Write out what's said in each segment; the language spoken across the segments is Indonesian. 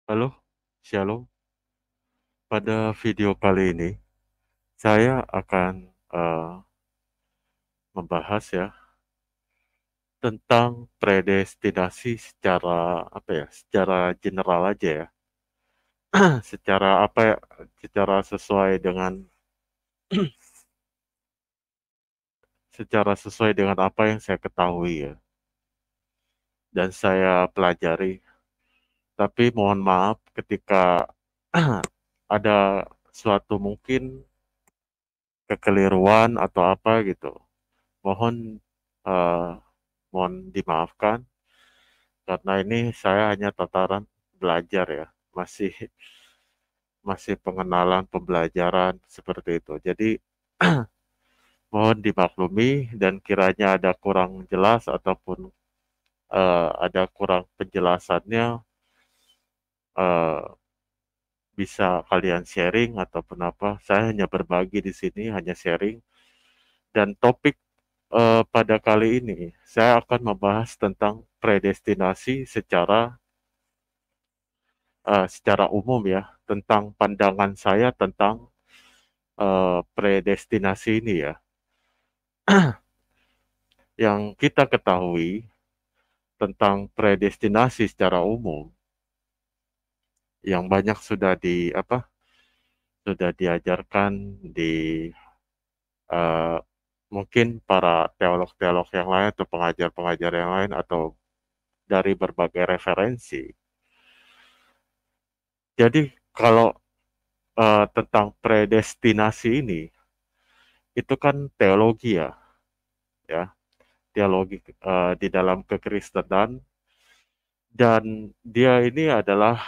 Halo, Shalom. Pada video kali ini, saya akan membahas ya tentang predestinasi secara apa ya, secara general aja ya, secara apa ya, secara sesuai dengan apa yang saya ketahui ya dan saya pelajari. Tapi mohon maaf ketika ada suatu mungkin kekeliruan atau apa gitu. Mohon eh, mohon dimaafkan. Karena ini saya hanya tataran belajar ya, masih masih pengenalan pembelajaran seperti itu. Jadi mohon dimaklumi dan kiranya ada kurang jelas ataupun ada kurang penjelasannya, eh, bisa kalian sharing ataupun apa. Saya hanya berbagi di sini, hanya sharing. Dan topik pada kali ini saya akan membahas tentang predestinasi secara umum ya, tentang pandangan saya tentang predestinasi ini ya. Yang kita ketahui tentang predestinasi secara umum, yang banyak sudah diajarkan di eh, mungkin para teolog-teolog yang lain atau pengajar-pengajar yang lain atau dari berbagai referensi. Jadi kalau tentang predestinasi ini, itu kan teologi ya, ya teologi di dalam kekristenan. Dan dia ini adalah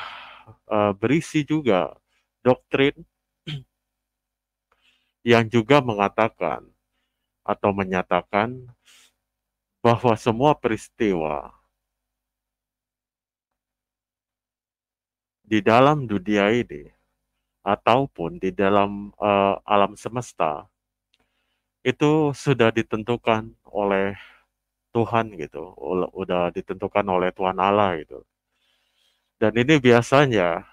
berisi juga doktrin yang juga mengatakan atau menyatakan bahwa semua peristiwa di dalam dunia ini ataupun di dalam alam semesta itu sudah ditentukan oleh Tuhan gitu, udah ditentukan oleh Tuhan Allah gitu. Dan ini biasanya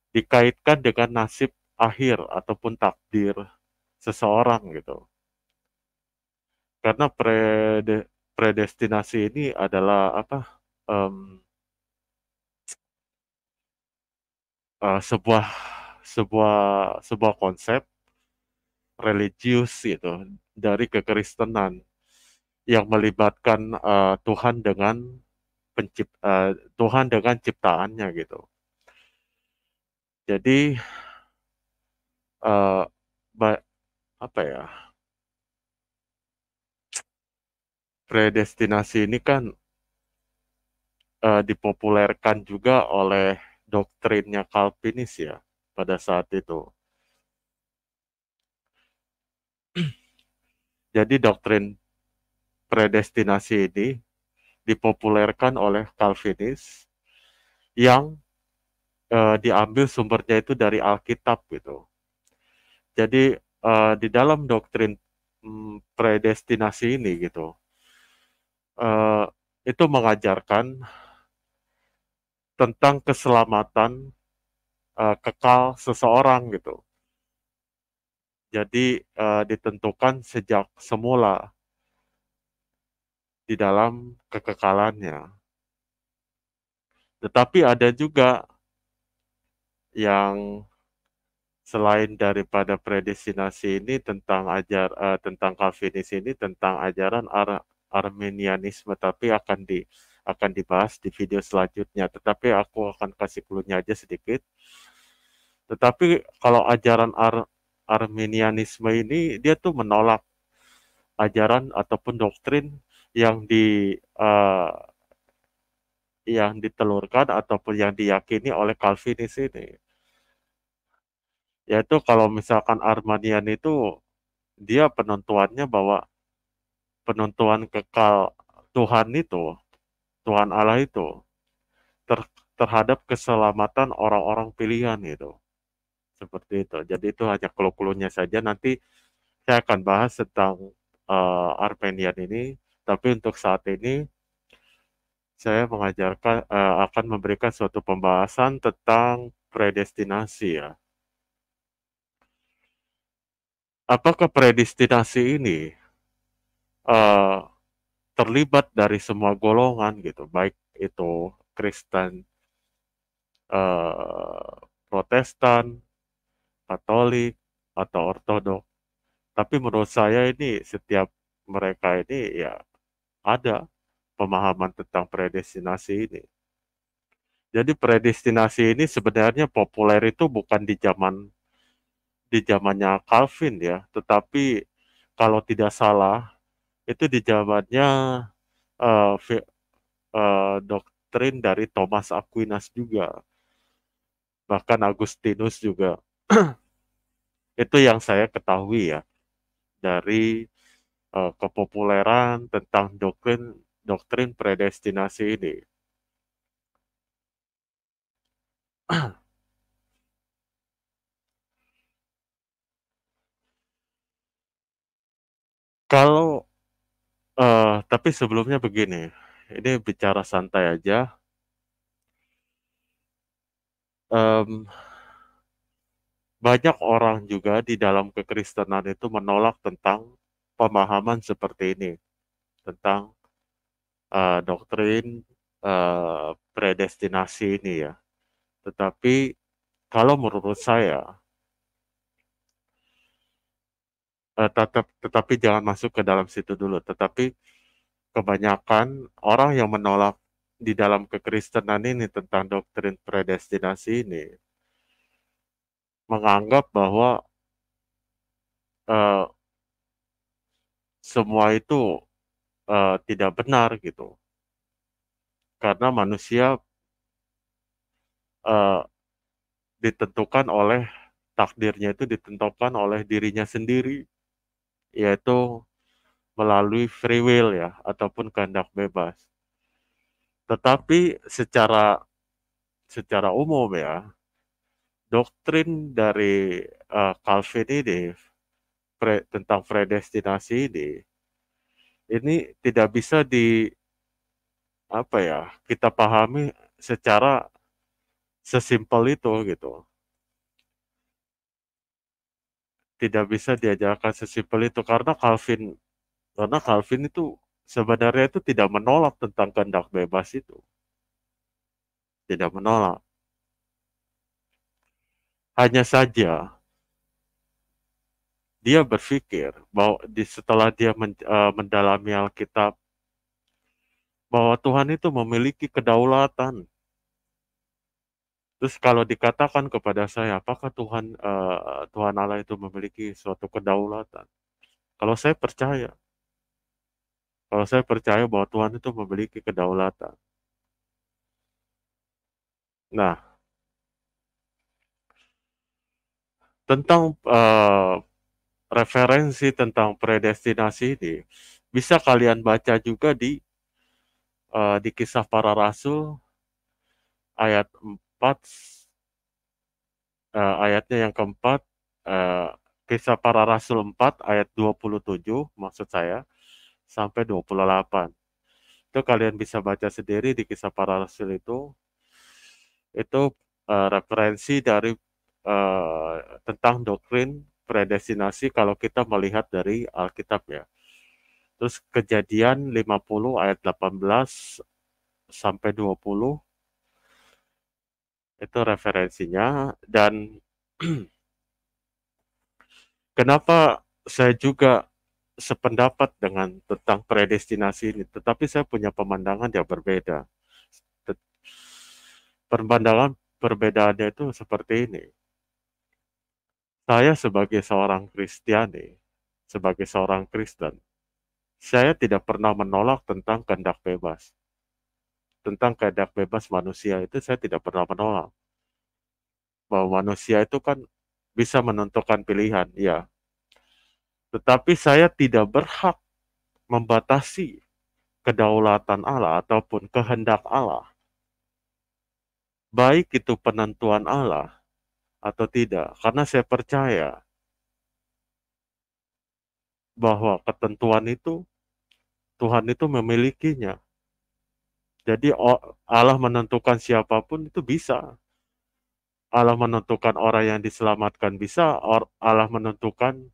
dikaitkan dengan nasib akhir ataupun takdir seseorang gitu. Karena predestinasi ini adalah em, sebuah sebuah sebuah konsep religius gitu dari kekristenan yang melibatkan Tuhan dengan ciptaannya gitu. Jadi eh, ba- apa ya, predestinasi ini kan dipopulerkan juga oleh doktrinnya Calvinis ya pada saat itu. Jadi doktrin predestinasi ini dipopulerkan oleh Calvinis yang diambil sumbernya itu dari Alkitab gitu. Jadi di dalam doktrin predestinasi ini gitu, eh, itu mengajarkan tentang keselamatan kekal seseorang gitu. Jadi ditentukan sejak semula di dalam kekekalannya. Tetapi ada juga yang selain daripada predestinasi ini tentang Calvinis ini tentang ajaran Arminianisme, tapi akan dibahas di video selanjutnya. Tetapi aku akan kasih clue-nya aja sedikit. Tetapi kalau ajaran Arminianisme ini dia tuh menolak ajaran ataupun doktrin yang yang ditelurkan ataupun yang diyakini oleh Calvinis ini. Yaitu kalau misalkan Arminian itu dia penentuannya bahwa penentuan kekal Tuhan itu, Tuhan Allah itu ter- terhadap keselamatan orang-orang pilihan itu. Seperti itu. Jadi itu hanya clue-cluenya saja. Nanti saya akan bahas tentang Armenian ini. Tapi untuk saat ini saya akan memberikan suatu pembahasan tentang predestinasi ya. Apakah predestinasi ini eh, terlibat dari semua golongan gitu, baik itu Kristen, eh, Protestan, Katolik, atau Ortodok. Tapi menurut saya ini setiap mereka ini ya ada pemahaman tentang predestinasi ini. Jadi predestinasi ini sebenarnya populer itu bukan di zamannya Calvin ya, tetapi kalau tidak salah itu di zamannya doktrin dari Thomas Aquinas juga, bahkan Agustinus juga. Itu yang saya ketahui ya dari kepopuleran tentang doktrin doktrin predestinasi ini. Kalau tapi sebelumnya begini, ini bicara santai aja. Em, Banyak orang juga di dalam kekristenan itu menolak tentang pemahaman seperti ini, tentang doktrin predestinasi ini ya. Tetapi kalau menurut saya, tetapi jangan masuk ke dalam situ dulu. Tetapi kebanyakan orang yang menolak di dalam kekristenan ini tentang doktrin predestinasi ini menganggap bahwa eh, semua itu tidak benar gitu. Karena manusia eh, ditentukan oleh takdirnya itu ditentukan oleh dirinya sendiri, yaitu melalui free will ya, ataupun kehendak bebas. Tetapi secara umum ya, doktrin dari Calvin ini tentang predestinasi ini tidak bisa apa ya kita pahami secara sesimpel itu gitu. Tidak bisa diajarkan sesimpel itu karena Calvin itu sebenarnya itu tidak menolak tentang kehendak bebas itu, tidak menolak. Hanya saja dia berpikir bahwa setelah dia mendalami Alkitab bahwa Tuhan itu memiliki kedaulatan. Terus kalau dikatakan kepada saya, apakah Tuhan Allah itu memiliki suatu kedaulatan? Kalau saya percaya, kalau saya percaya bahwa Tuhan itu memiliki kedaulatan. Nah, tentang referensi tentang predestinasi ini bisa kalian baca juga di Kisah Para Rasul ayat 4, ayatnya yang keempat, eh, Kisah Para Rasul 4 ayat 27 maksud saya sampai 28. Itu kalian bisa baca sendiri di Kisah Para Rasul itu referensi dari tentang doktrin predestinasi kalau kita melihat dari Alkitab ya. Terus Kejadian 50 ayat 18 sampai 20 itu referensinya. Dan kenapa saya juga sependapat dengan tentang predestinasi ini, tetapi saya punya pemandangan yang berbeda. Pemandangan perbedaannya itu seperti ini. Saya sebagai seorang Kristiani, sebagai seorang Kristen, saya tidak pernah menolak tentang kehendak bebas. Tentang kehendak bebas manusia itu saya tidak pernah menolak. Bahwa manusia itu kan bisa menentukan pilihan, ya. Tetapi saya tidak berhak membatasi kedaulatan Allah ataupun kehendak Allah. Baik itu penentuan Allah atau tidak. Karena saya percaya bahwa ketentuan itu Tuhan itu memilikinya. Jadi Allah menentukan siapapun itu bisa. Allah menentukan orang yang diselamatkan bisa, Allah menentukan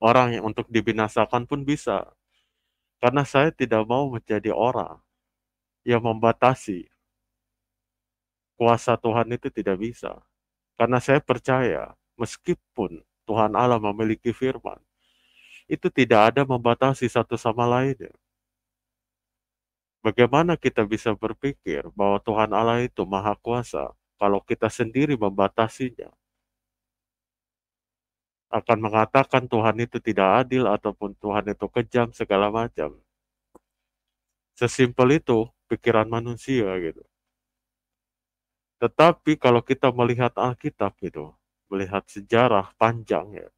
orang yang untuk dibinasakan pun bisa. Karena saya tidak mau menjadi orang yang membatasi kuasa Tuhan itu tidak bisa. Karena saya percaya, meskipun Tuhan Allah memiliki firman, itu tidak ada membatasi satu sama lainnya. Bagaimana kita bisa berpikir bahwa Tuhan Allah itu maha kuasa kalau kita sendiri membatasinya? Akan mengatakan Tuhan itu tidak adil ataupun Tuhan itu kejam segala macam. Sesimpel itu pikiran manusia gitu. Tetapi kalau kita melihat Alkitab gitu, melihat sejarah panjang ya,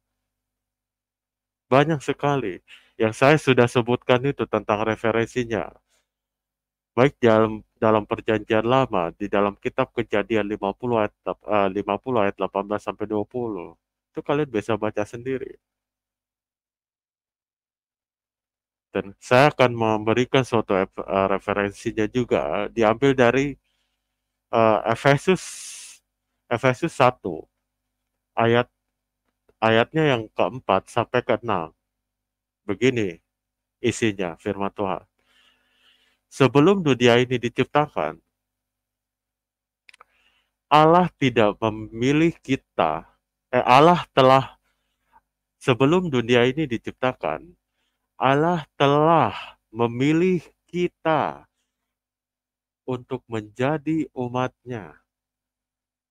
banyak sekali yang saya sudah sebutkan itu tentang referensinya. Baik dalam dalam perjanjian lama, di dalam kitab Kejadian 50 ayat 18 sampai 20. Itu kalian bisa baca sendiri. Dan saya akan memberikan suatu referensinya juga diambil dari Efesus Efesus 1 ayat ayatnya yang keempat sampai keenam. Begini isinya firman Tuhan. Sebelum dunia ini diciptakan, Allah tidak memilih kita. Allah telah sebelum dunia ini diciptakan, Allah telah memilih kita untuk menjadi umat-Nya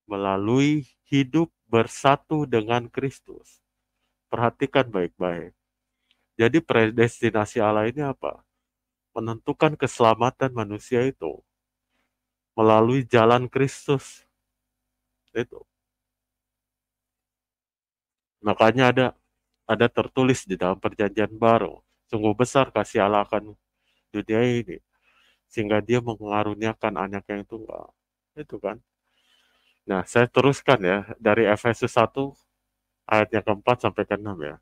melalui hidup bersatu dengan Kristus. Perhatikan baik-baik. Jadi predestinasi Allah ini apa? Menentukan keselamatan manusia itu melalui jalan Kristus. Itu. Makanya ada tertulis di dalam perjanjian baru. Sungguh besar kasih Allah akan dunia ini. Sehingga dia mengaruniakan anak yang tunggal. Itu kan. Nah, saya teruskan ya. Dari Efesus 1 ayat yang keempat sampai ke-6 ya.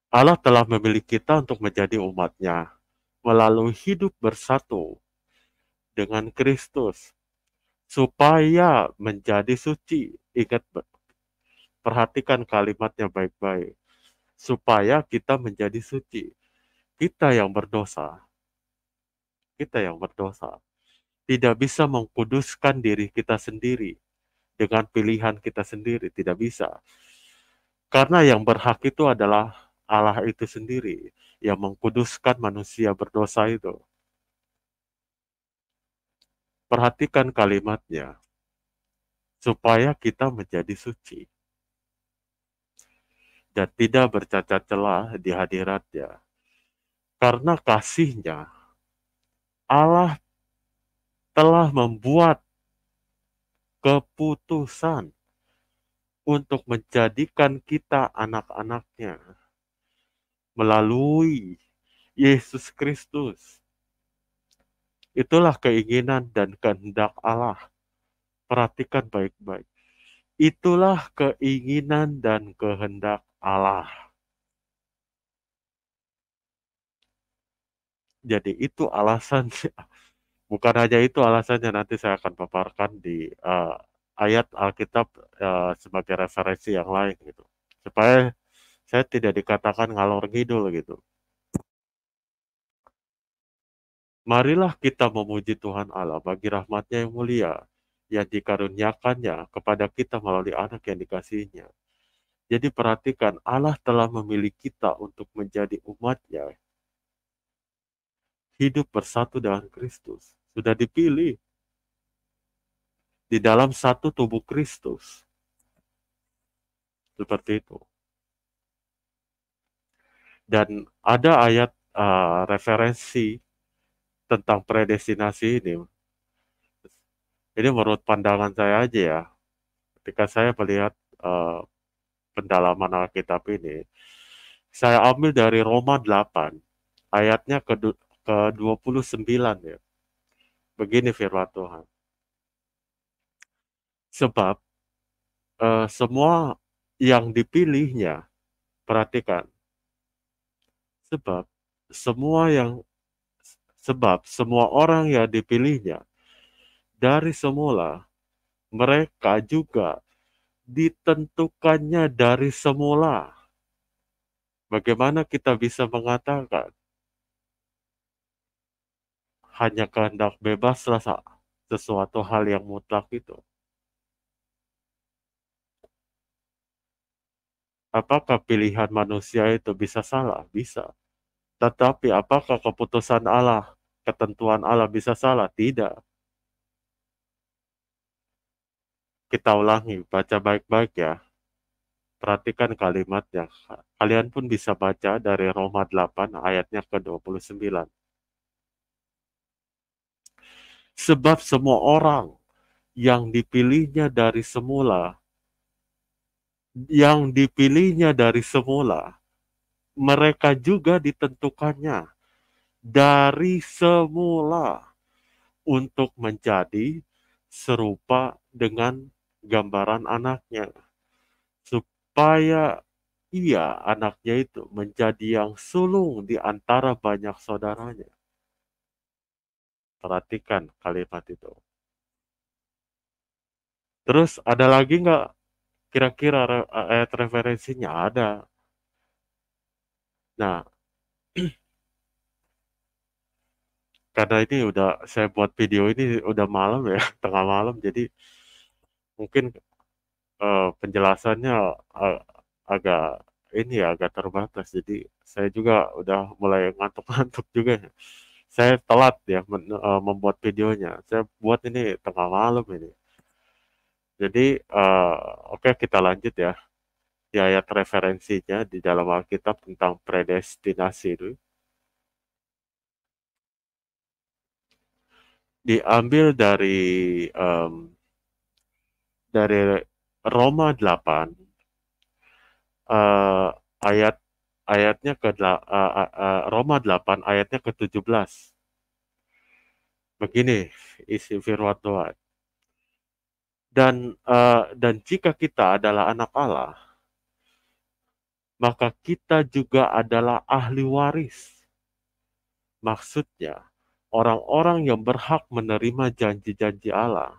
Allah telah memilih kita untuk menjadi umat-Nya melalui hidup bersatu dengan Kristus supaya menjadi suci. Ingat, perhatikan kalimatnya baik-baik. Supaya kita menjadi suci. Kita yang berdosa, tidak bisa mengkuduskan diri kita sendiri dengan pilihan kita sendiri, tidak bisa. Karena yang berhak itu adalah Allah itu sendiri yang mengkuduskan manusia berdosa itu. Perhatikan kalimatnya, supaya kita menjadi suci dan tidak bercacat celah di hadiratnya. Karena kasihnya, Allah telah membuat keputusan untuk menjadikan kita anak-anaknya melalui Yesus Kristus. Itulah keinginan dan kehendak Allah. Perhatikan baik-baik. Itulah keinginan dan kehendak Allah. Jadi itu alasannya. Bukan hanya itu alasannya, nanti saya akan paparkan di ayat Alkitab sebagai referensi yang lain gitu. Supaya saya tidak dikatakan ngalor ngidul gitu. Marilah kita memuji Tuhan Allah bagi rahmat-Nya yang mulia, yang dikaruniakannya kepada kita melalui anak yang dikasihinya. Jadi perhatikan, Allah telah memilih kita untuk menjadi umat-Nya, hidup bersatu dengan Kristus. Sudah dipilih di dalam satu tubuh Kristus. Seperti itu. Dan ada ayat referensi tentang predestinasi ini. Ini menurut pandangan saya aja ya. Ketika saya melihat pendalaman Alkitab ini, saya ambil dari Roma 8, ayatnya ke 29 ya. Begini firman Tuhan. Sebab semua yang dipilihnya, perhatikan, sebab semua yang Sebab semua orang yang dipilihnya dari semula, mereka juga ditentukannya dari semula. Bagaimana kita bisa mengatakan hanya kehendak bebaslah sesuatu hal yang mutlak itu? Apakah pilihan manusia itu bisa salah? Bisa. Tetapi apakah keputusan Allah, ketentuan Allah bisa salah? Tidak. Kita ulangi, baca baik-baik ya. Perhatikan kalimatnya. Kalian pun bisa baca dari Roma 8 ayatnya ke-29. Sebab semua orang yang dipilihnya dari semula, mereka juga ditentukannya dari semula untuk menjadi serupa dengan gambaran anaknya, supaya ia, anaknya itu, menjadi yang sulung di antara banyak saudaranya. Perhatikan kalimat itu. Terus ada lagi nggak kira-kira ayat referensinya? Ada. Nah, karena ini udah saya buat video ini udah malam ya, tengah malam, jadi mungkin penjelasannya uh, agak ini ya, agak terbatas. Jadi saya juga udah mulai ngantuk-ngantuk juga. Saya telat ya membuat videonya. Saya buat ini tengah malam ini. Jadi oke, kita lanjut ya. Di ayat referensinya di dalam Alkitab tentang predestinasi itu diambil dari Roma 8 eh, ayat ayatnya Roma 8 ayatnya ke-17. Begini isi firman Tuhan. Dan jika kita adalah anak Allah, maka kita juga adalah ahli waris. Maksudnya, orang-orang yang berhak menerima janji-janji Allah,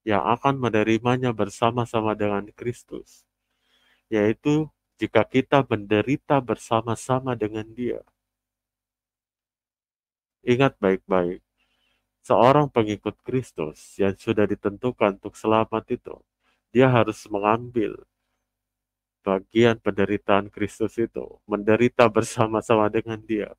yang akan menerimanya bersama-sama dengan Kristus, yaitu jika kita menderita bersama-sama dengan Dia. Ingat baik-baik, seorang pengikut Kristus yang sudah ditentukan untuk selamat itu, dia harus mengambil bagian penderitaan Kristus itu, menderita bersama-sama dengan Dia.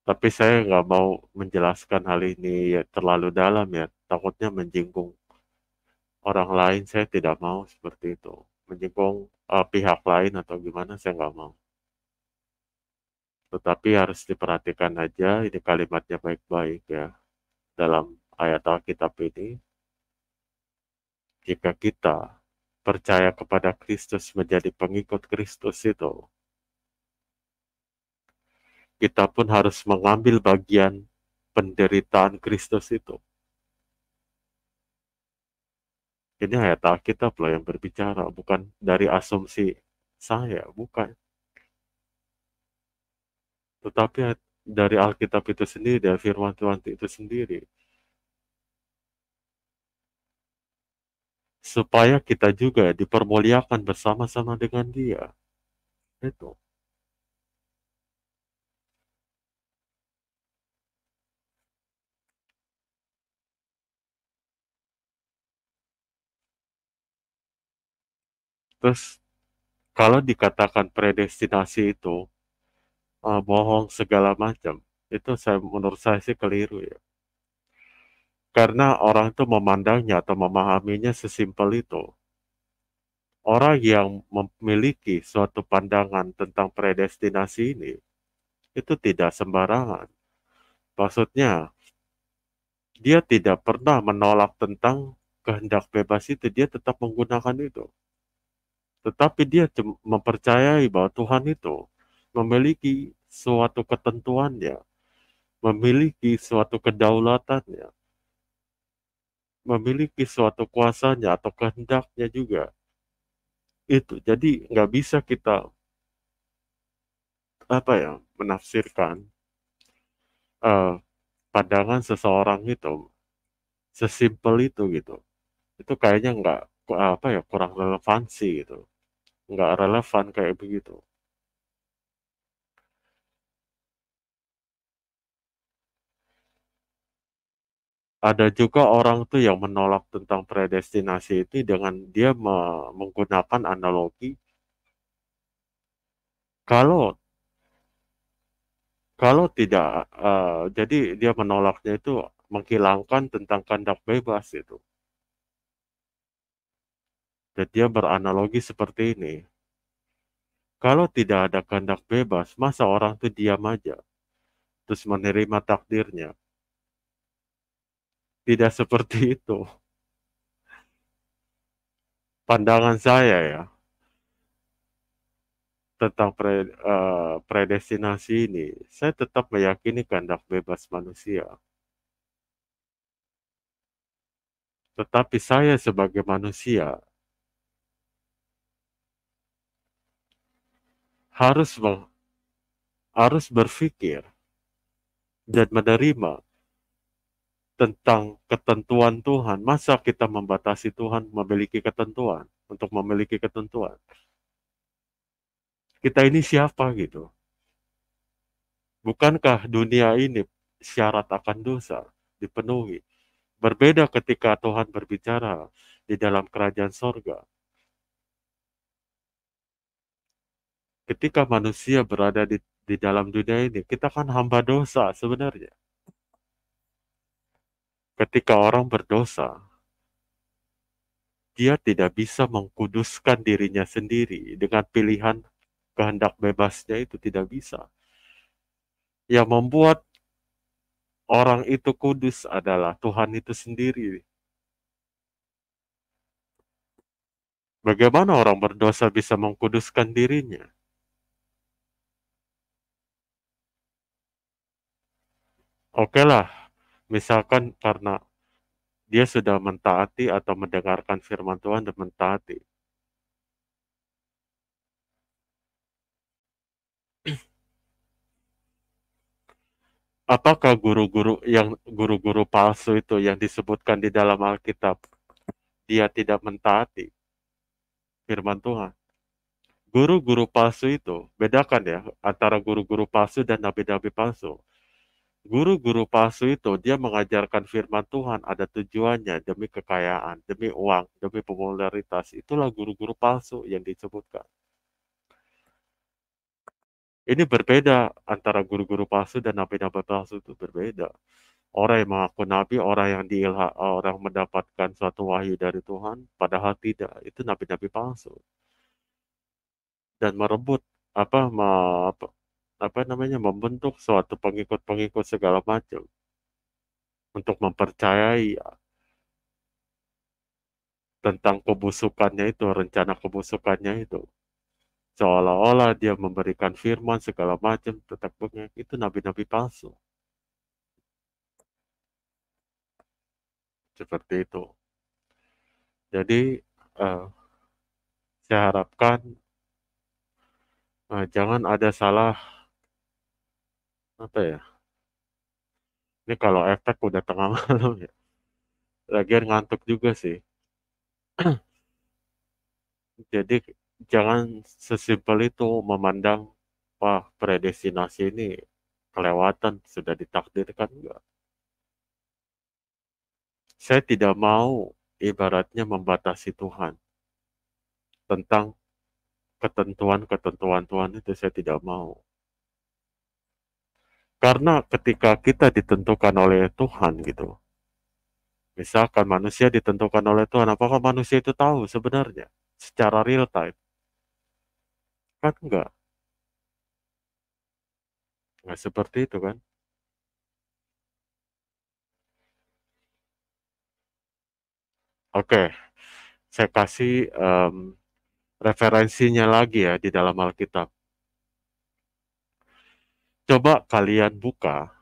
Tapi saya nggak mau menjelaskan hal ini ya terlalu dalam ya, takutnya menyinggung orang lain. Saya tidak mau seperti itu, menyinggung pihak lain atau gimana, saya nggak mau. Tetapi harus diperhatikan aja ini kalimatnya baik-baik ya. Dalam ayat Alkitab ini, jika kita percaya kepada Kristus, menjadi pengikut Kristus itu, kita pun harus mengambil bagian penderitaan Kristus itu. Ini ayat Alkitab loh yang berbicara, bukan dari asumsi saya, bukan. Tetapi dari Alkitab itu sendiri, dari firman Tuhan itu sendiri. Supaya kita juga dipermuliakan bersama-sama dengan Dia. Itu. Terus kalau dikatakan predestinasi itu bohong segala macam, itu menurut saya sih keliru ya. Karena orang itu memandangnya atau memahaminya sesimpel itu. Orang yang memiliki suatu pandangan tentang predestinasi ini, itu tidak sembarangan. Maksudnya, dia tidak pernah menolak tentang kehendak bebas itu, dia tetap menggunakan itu. Tetapi dia mempercayai bahwa Tuhan itu memiliki suatu ketentuannya, memiliki suatu kedaulatannya, memiliki suatu kuasanya atau kehendaknya juga. Itu, jadi nggak bisa kita apa ya, menafsirkan, eee, pandangan seseorang itu sesimpel itu gitu. Itu kayaknya nggak, apa ya, kurang relevansi gitu, nggak relevan kayak begitu. Ada juga orang tuh yang menolak tentang predestinasi itu dengan dia menggunakan analogi, kalau kalau tidak, jadi dia menolaknya itu menghilangkan tentang kehendak bebas itu. Dan dia beranalogi seperti ini, kalau tidak ada kehendak bebas, masa orang tuh diam aja, terus menerima takdirnya? Tidak seperti itu. Pandangan saya ya, tentang predestinasi ini, saya tetap meyakini kehendak bebas manusia. Tetapi saya sebagai manusia harus harus berpikir dan menerima tentang ketentuan Tuhan. Masa kita membatasi Tuhan memiliki ketentuan, untuk memiliki ketentuan? Kita ini siapa gitu? Bukankah dunia ini syarat akan dosa dipenuhi? Berbeda ketika Tuhan berbicara di dalam kerajaan sorga. Ketika manusia berada di dalam dunia ini, kita kan hamba dosa sebenarnya. Ketika orang berdosa, dia tidak bisa mengkuduskan dirinya sendiri dengan pilihan kehendak bebasnya, itu tidak bisa. Yang membuat orang itu kudus adalah Tuhan itu sendiri. Bagaimana orang berdosa bisa mengkuduskan dirinya? Oke lah, misalkan karena dia sudah mentaati atau mendengarkan firman Tuhan dan mentaati. Apakah guru-guru palsu itu yang disebutkan di dalam Alkitab, dia tidak mentaati firman Tuhan? Guru-guru palsu itu, bedakan ya antara guru-guru palsu dan nabi-nabi palsu. Guru-guru palsu itu dia mengajarkan firman Tuhan ada tujuannya demi kekayaan, demi uang, demi popularitas. Itulah guru-guru palsu yang disebutkan. Ini berbeda antara guru-guru palsu dan nabi-nabi palsu, itu berbeda. Orang yang mengaku nabi, orang mendapatkan suatu wahyu dari Tuhan, padahal tidak. Itu nabi-nabi palsu. Dan merebut apa, apa namanya, membentuk suatu pengikut-pengikut segala macam untuk mempercayai tentang kebusukannya itu, rencana kebusukannya itu. Seolah-olah dia memberikan firman segala macam, tetapi itu nabi-nabi palsu. Seperti itu. Jadi, eh, saya harapkan jangan ada salah, apa ya, ini kalau efek udah tengah malam ya. Lagian ngantuk juga sih. Jadi jangan sesimpel itu memandang, wah, predestinasi ini kelewatan, sudah ditakdirkan. Enggak. Saya tidak mau ibaratnya membatasi Tuhan tentang ketentuan-ketentuan Tuhan, itu saya tidak mau. Karena ketika kita ditentukan oleh Tuhan gitu, misalkan manusia ditentukan oleh Tuhan, apakah manusia itu tahu sebenarnya secara real time? Kan enggak, nggak seperti itu kan? Oke, saya kasih referensinya lagi ya di dalam Alkitab. Coba kalian buka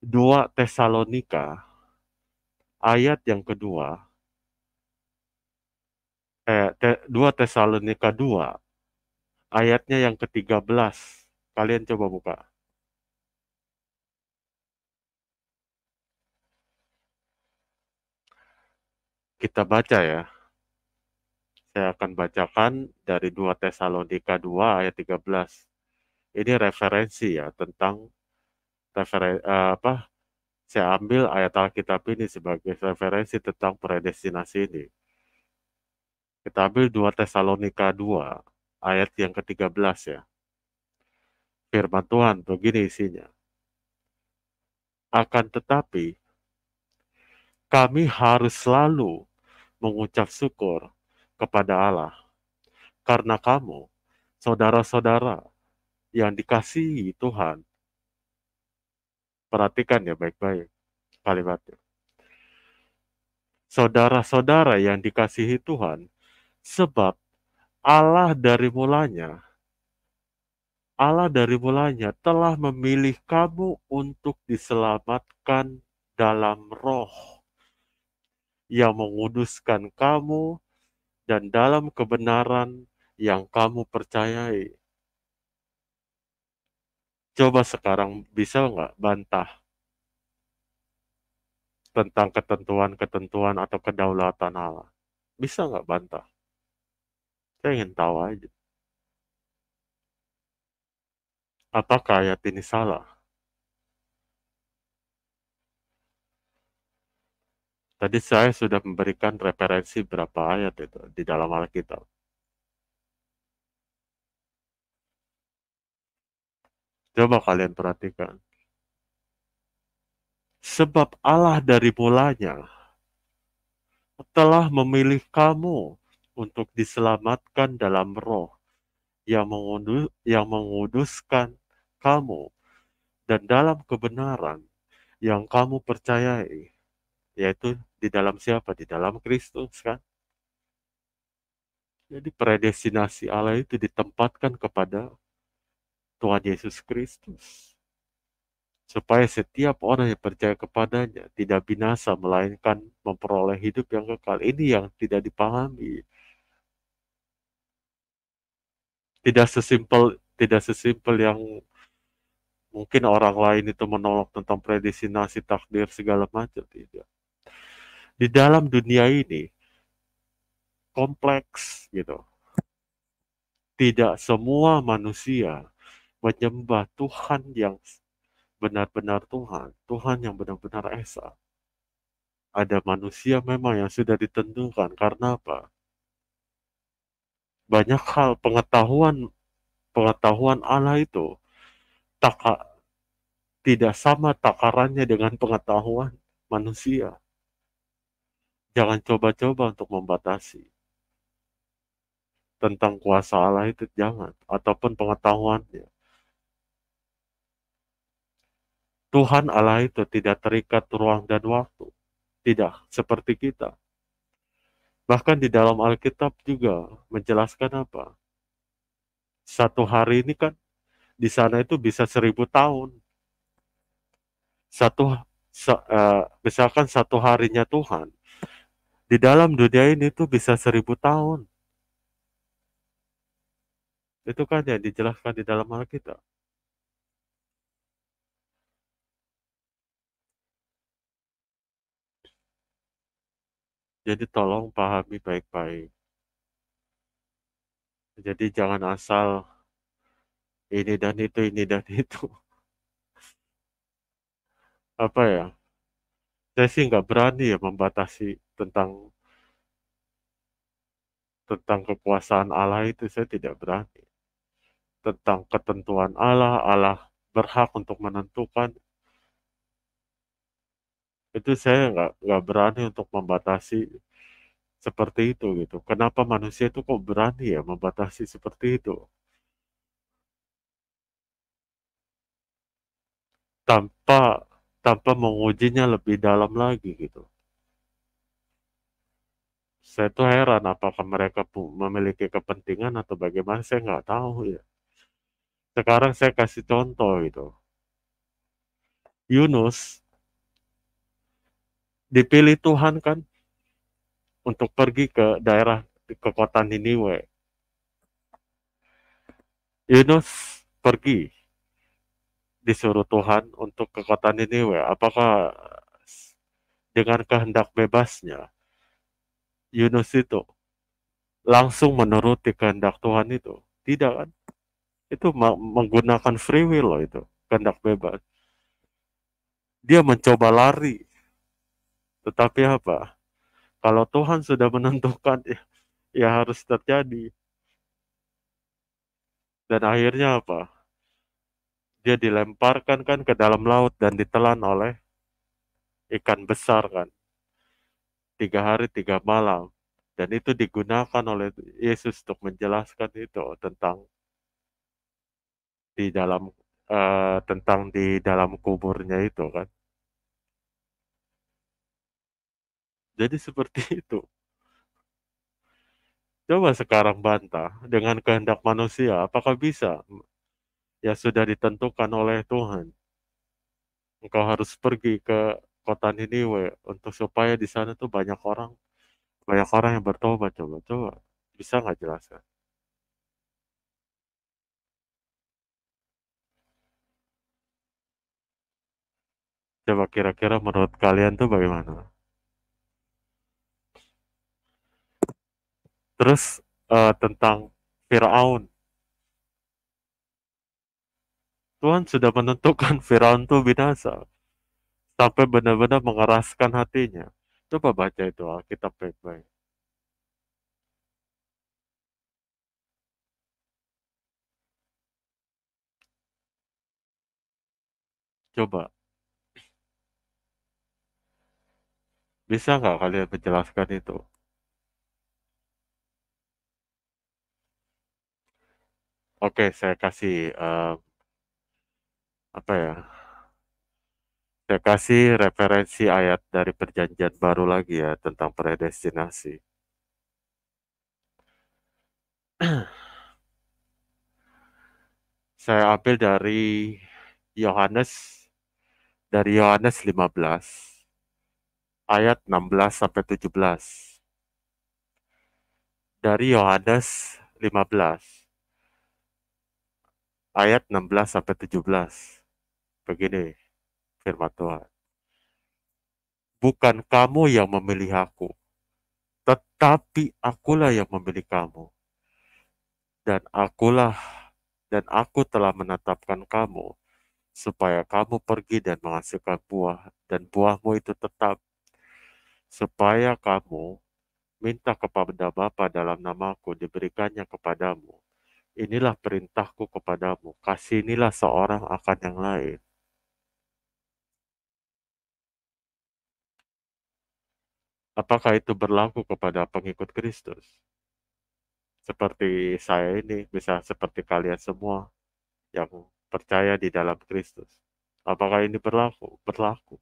2 Tesalonika ayat yang kedua, 2 Tesalonika 2 ayatnya yang ke-13. Kalian coba buka. Kita baca ya. Saya akan bacakan dari 2 Tesalonika 2 ayat 13. Ini referensi ya tentang apa? Saya ambil ayat Alkitab ini sebagai referensi tentang predestinasi ini. Kita ambil 2 Tesalonika 2 ayat yang ke-13 ya. Firman Tuhan begini isinya. Akan tetapi kami harus selalu mengucap syukur kepada Allah karena kamu, saudara-saudara yang dikasihi Tuhan. Perhatikan ya baik-baik kalimatnya. Saudara-saudara yang dikasihi Tuhan, sebab Allah dari mulanya telah memilih kamu untuk diselamatkan dalam roh yang menguduskan kamu dan dalam kebenaran yang kamu percayai. Coba sekarang bisa nggak bantah tentang ketentuan-ketentuan atau kedaulatan Allah? Bisa nggak bantah? Saya ingin tahu aja. Apakah ayat ini salah? Tadi saya sudah memberikan referensi berapa ayat itu di dalam Alkitab. Coba kalian perhatikan. Sebab Allah dari mulanya telah memilih kamu untuk diselamatkan dalam roh yang menguduskan kamu dan dalam kebenaran yang kamu percayai, yaitu di dalam siapa? Di dalam Kristus kan? Jadi predestinasi Allah itu ditempatkan kepada Tuhan Yesus Kristus. Supaya setiap orang yang percaya kepadanya tidak binasa, melainkan memperoleh hidup yang kekal. Ini yang tidak dipahami. Tidak sesimpel yang mungkin orang lain itu menolak tentang predestinasi takdir segala macam. Tidak. Di dalam dunia ini kompleks gitu. Tidak semua manusia menyembah Tuhan yang benar-benar Tuhan, Tuhan yang benar-benar esa. Ada manusia memang yang sudah ditentukan karena apa? Banyak hal pengetahuan Allah itu tak tidak sama takarannya dengan pengetahuan manusia. Jangan coba-coba untuk membatasi tentang kuasa Allah itu, jangan, ataupun pengetahuannya. Tuhan Allah itu tidak terikat ruang dan waktu, tidak seperti kita. Bahkan di dalam Alkitab juga menjelaskan apa? Satu hari ini kan di sana itu bisa 1.000 tahun. Misalkan satu harinya Tuhan, di dalam dunia ini tuh bisa 1.000 tahun. Itu kan yang dijelaskan di dalam Alkitab. Jadi tolong pahami baik-baik. Jadi jangan asal ini dan itu. Apa ya? Saya sih nggak berani ya membatasi tentang tentang kekuasaan Allah itu, saya tidak berani. Tentang ketentuan Allah, Allah berhak untuk menentukan, itu saya nggak berani untuk membatasi seperti itu gitu. Kenapa manusia itu kok berani ya membatasi seperti itu tanpa tanpa mengujinya lebih dalam lagi gitu. Saya tuh heran apakah mereka memiliki kepentingan atau bagaimana, saya nggak tahu ya. Sekarang saya kasih contoh gitu. Yunus dipilih Tuhan kan untuk pergi ke kota Niniwe. Yunus pergi. disuruh Tuhan untuk ke kota Niniwe, apakah dengan kehendak bebasnya Yunus itu langsung menuruti kehendak Tuhan itu? Tidak kan? Itu menggunakan free will loh itu, kehendak bebas. Dia mencoba lari, tetapi apa? Kalau Tuhan sudah menentukan, ya, ya harus terjadi. Dan akhirnya apa? Dia dilemparkan kan ke dalam laut dan ditelan oleh ikan besar kan. 3 hari 3 malam. Dan itu digunakan oleh Yesus untuk menjelaskan itu tentang di dalam tentang di dalam kuburnya itu kan. Jadi seperti itu. Coba sekarang bantah dengan kehendak manusia, apakah bisa? Ya sudah ditentukan oleh Tuhan. Engkau harus pergi ke kota Niniwe untuk supaya di sana tuh banyak orang yang bertobat. Coba, coba bisa nggak jelaskan? Coba kira-kira menurut kalian tuh bagaimana? Terus tentang Firaun, Tuhan sudah menentukan Firaun tuh binasa sampai benar-benar mengeraskan hatinya. Coba baca itu Alkitab baik-baik. Coba, bisa nggak kalian menjelaskan itu? Oke, saya kasih apa ya? Saya kasih referensi ayat dari Perjanjian Baru lagi ya tentang predestinasi. Saya ambil Yohanes dari Yohanes 15 ayat 16 sampai 17. Dari Yohanes 15 ayat 16 sampai 17. Begini firman Tuhan. Bukan kamu yang memilih aku, tetapi akulah yang memilih kamu. Dan akulah dan aku telah menetapkan kamu supaya kamu pergi dan menghasilkan buah dan buahmu itu tetap, supaya kamu minta kepada Bapa dalam namaku diberikannya kepadamu. Inilah perintahku kepadamu, kasihanilah seorang akan yang lain. Apakah itu berlaku kepada pengikut Kristus? Seperti saya ini, bisa seperti kalian semua yang percaya di dalam Kristus. Apakah ini berlaku? Berlaku.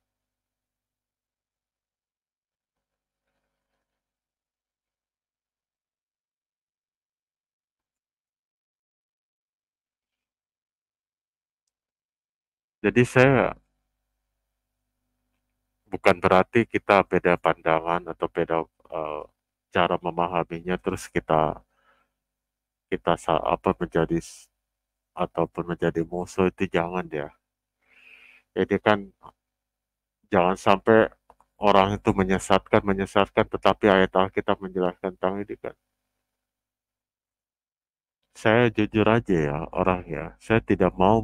Jadi saya bukan berarti kita beda pandangan atau beda eh, cara memahaminya terus kita kita apa menjadi ataupun menjadi musuh itu jangan ya. Jadi kan jangan sampai orang itu menyesatkan tetapi ayat Alkitab menjelaskan tentang ini kan. Saya jujur aja ya orang ya, saya tidak mau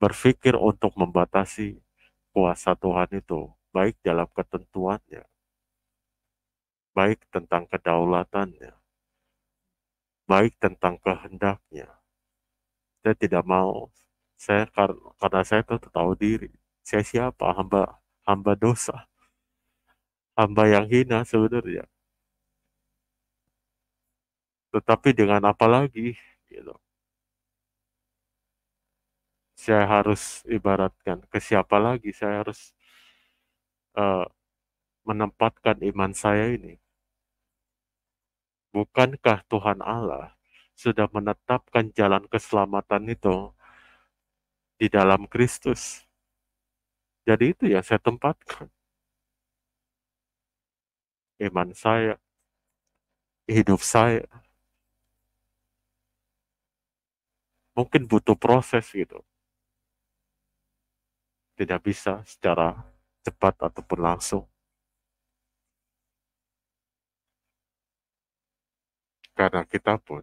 berpikir untuk membatasi kuasa Tuhan itu, baik dalam ketentuannya, baik tentang kedaulatannya, baik tentang kehendaknya. Saya tidak mau. Karena saya tuh tahu diri. Saya siapa? Hamba dosa, hamba yang hina sebenarnya. Tetapi dengan apa lagi? Gitu. Saya harus ibaratkan ke siapa lagi? Saya harus eh, menempatkan iman saya ini. Bukankah Tuhan Allah sudah menetapkan jalan keselamatan itu di dalam Kristus? Jadi itu yang saya tempatkan. Iman saya, hidup saya. Mungkin butuh proses gitu. tidak bisa secara cepat ataupun langsung, karena kita pun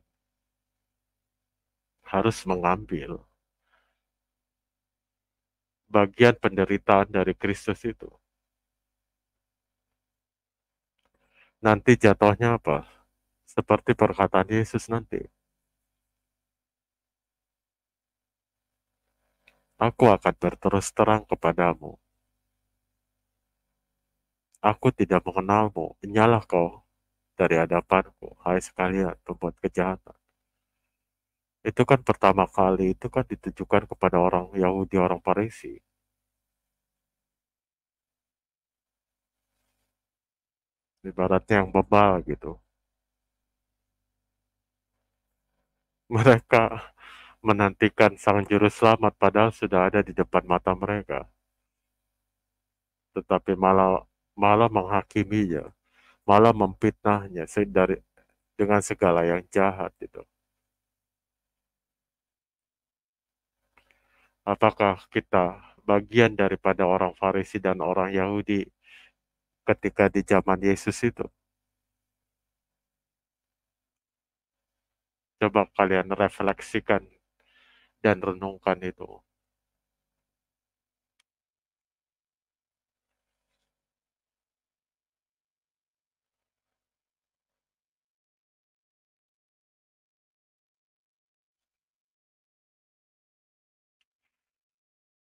harus mengambil bagian penderitaan dari Kristus itu. Nanti jatuhnya apa? Seperti perkataan Yesus nanti, aku akan berterus terang kepadamu, aku tidak mengenalmu, nyalah kau dari hadapanku, hai sekalian pembuat kejahatan. Itu kan pertama kali, itu kan ditujukan kepada orang Yahudi, orang Farisi. Ibaratnya yang bebal gitu. Mereka menantikan sang juru selamat padahal sudah ada di depan mata mereka. Tetapi malah malah menghakiminya, malah memfitnahnya dengan segala yang jahat itu. Apakah kita bagian daripada orang Farisi dan orang Yahudi ketika di zaman Yesus itu? Coba kalian refleksikan dan renungkan itu.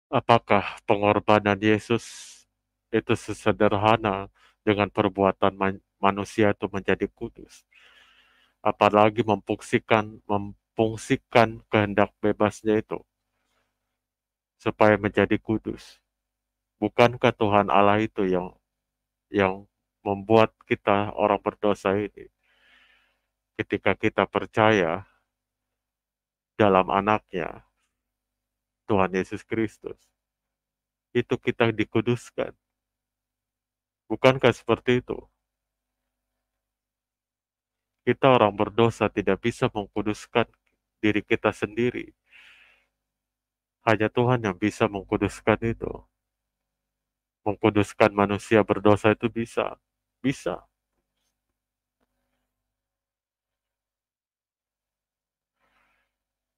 Apakah pengorbanan Yesus itu sesederhana dengan perbuatan manusia itu menjadi kudus? Apalagi memfungsikan kehendak bebasnya itu supaya menjadi kudus. Bukankah Tuhan Allah itu yang membuat kita orang berdosa ini ketika kita percaya dalam anaknya Tuhan Yesus Kristus, itu kita dikuduskan. Bukankah seperti itu? Kita orang berdosa tidak bisa mengkuduskan diri kita sendiri. Hanya Tuhan yang bisa mengkuduskan itu. Mengkuduskan manusia berdosa itu bisa. Bisa.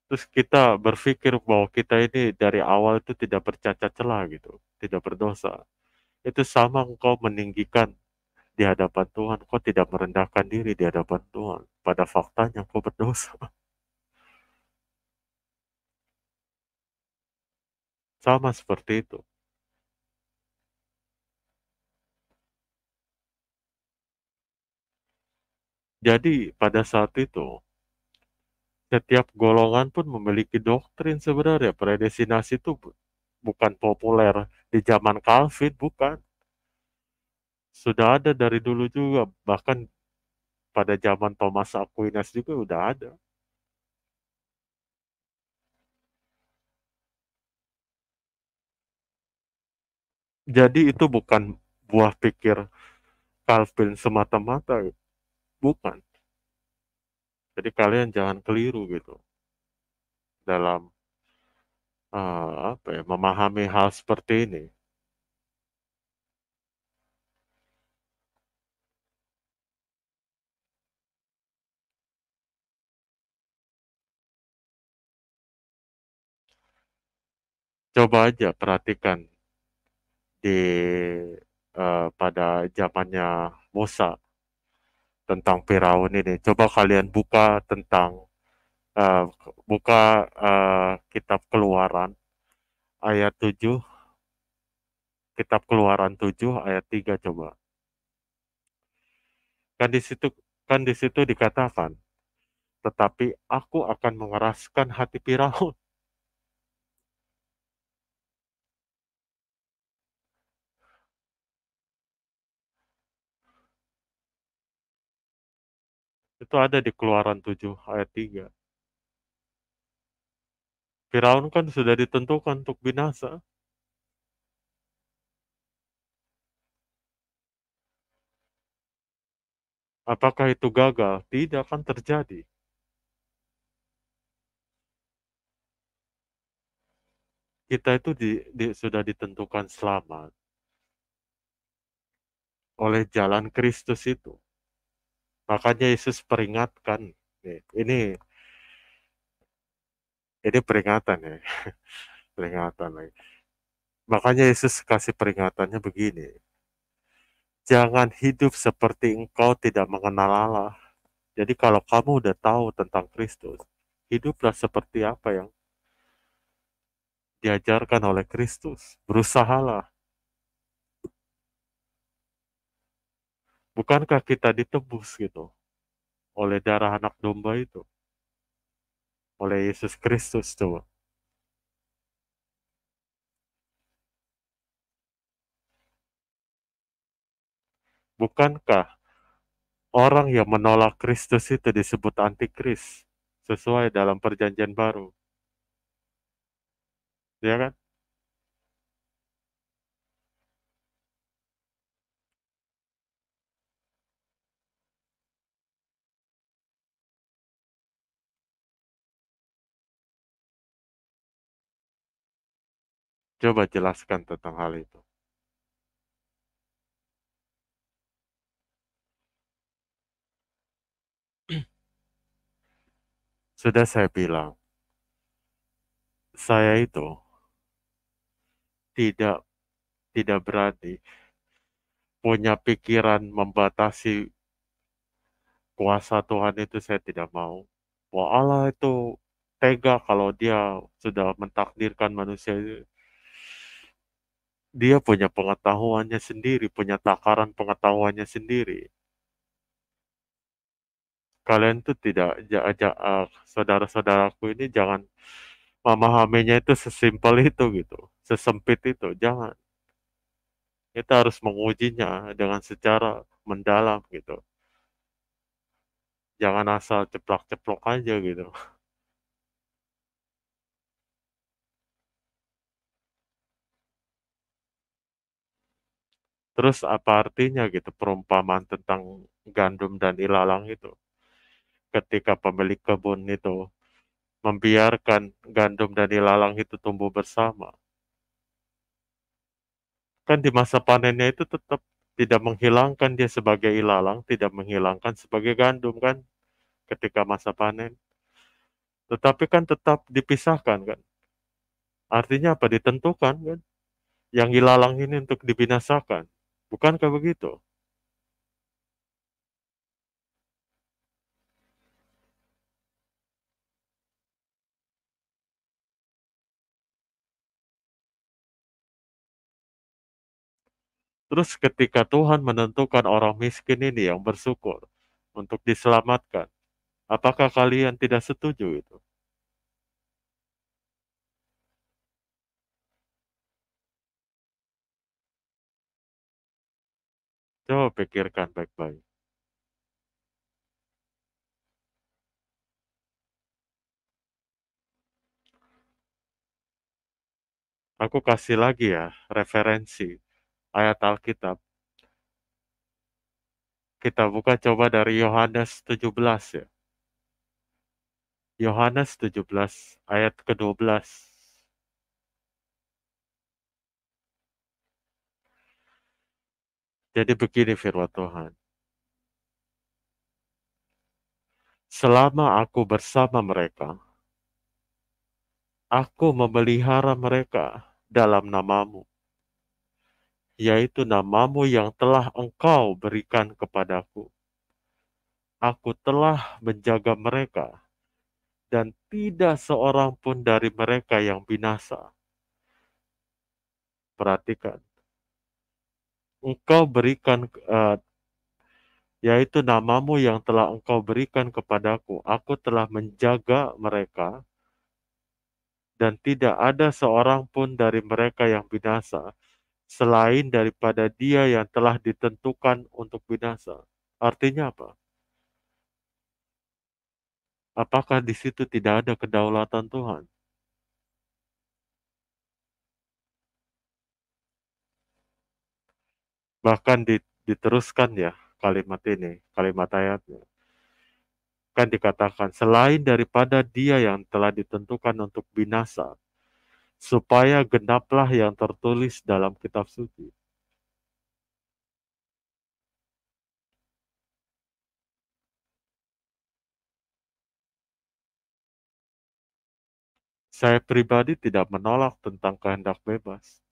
Terus kita berpikir bahwa kita ini dari awal itu tidak bercacat celah gitu. Tidak berdosa. Itu sama engkau meninggikan di hadapan Tuhan. Kau tidak merendahkan diri di hadapan Tuhan. Pada faktanya kau berdosa. Sama seperti itu. Jadi pada saat itu, setiap golongan pun memiliki doktrin sebenarnya. Predestinasi itu bukan populer di zaman Calvin, bukan. Sudah ada dari dulu juga. Bahkan pada zaman Thomas Aquinas juga udah ada. Jadi itu bukan buah pikir Calvin semata-mata, bukan. Jadi kalian jangan keliru gitu dalam apa ya, memahami hal seperti ini. Coba aja perhatikan di pada zamannya Musa tentang Firaun ini. Coba kalian uh, buka kitab Keluaran ayat 7, kitab Keluaran 7 ayat 3 coba. Kan di situ kan di situ dikatakan, tetapi aku akan mengeraskan hati Firaun. Itu ada di Keluaran 7 ayat 3. Firaun kan sudah ditentukan untuk binasa. Apakah itu gagal? Tidak akan terjadi. Kita itu sudah ditentukan selamat oleh jalan Kristus itu. Makanya Yesus peringatkan. Nih, ini peringatan ya, peringatan lagi. Makanya Yesus kasih peringatannya begini. Jangan hidup seperti engkau tidak mengenal Allah. Jadi kalau kamu udah tahu tentang Kristus, hiduplah seperti apa yang diajarkan oleh Kristus. Berusahalah. Bukankah kita ditebus gitu oleh darah anak domba itu, oleh Yesus Kristus tuh. Bukankah orang yang menolak Kristus itu disebut antikris sesuai dalam perjanjian baru, ya kan? Coba jelaskan tentang hal itu. Sudah saya bilang, saya itu tidak tidak berani punya pikiran membatasi kuasa Tuhan itu, saya tidak mau. Wah, Allah itu tega kalau dia sudah mentakdirkan manusia itu. Dia punya pengetahuannya sendiri, punya takaran pengetahuannya sendiri. Kalian tuh tidak, saudara-saudaraku ini jangan memahaminya itu sesimpel itu gitu, sesempit itu. Jangan. Kita harus mengujinya dengan secara mendalam gitu. Jangan asal ceplok-ceplok aja gitu. Terus apa artinya gitu perumpamaan tentang gandum dan ilalang itu? Ketika pemilik kebun itu membiarkan gandum dan ilalang itu tumbuh bersama. Kan di masa panennya itu tetap tidak menghilangkan dia sebagai ilalang, tidak menghilangkan sebagai gandum kan ketika masa panen. Tetapi kan tetap dipisahkan kan. Artinya apa? Ditentukan kan. Yang ilalang ini untuk dibinasakan. Bukankah begitu? Terus ketika Tuhan menentukan orang miskin ini yang bersyukur untuk diselamatkan, apakah kalian tidak setuju itu? Coba pikirkan baik-baik. Aku kasih lagi ya referensi ayat Alkitab. Kita buka coba dari Yohanes 17 ya. Yohanes 17 ayat ke-12. Jadi begini firman Tuhan. Selama aku bersama mereka, aku memelihara mereka dalam namamu, yaitu namamu yang telah engkau berikan kepadaku. Aku telah menjaga mereka, dan tidak seorang pun dari mereka yang binasa. Perhatikan, engkau berikan, yaitu namamu yang telah engkau berikan kepadaku. Aku telah menjaga mereka, dan tidak ada seorang pun dari mereka yang binasa, selain daripada dia yang telah ditentukan untuk binasa. Artinya apa? Apakah di situ tidak ada kedaulatan Tuhan? Bahkan diteruskan ya kalimat ini, kalimat ayatnya. Kan dikatakan, selain daripada dia yang telah ditentukan untuk binasa, supaya genaplah yang tertulis dalam kitab suci. Saya pribadi tidak menolak tentang kehendak bebas,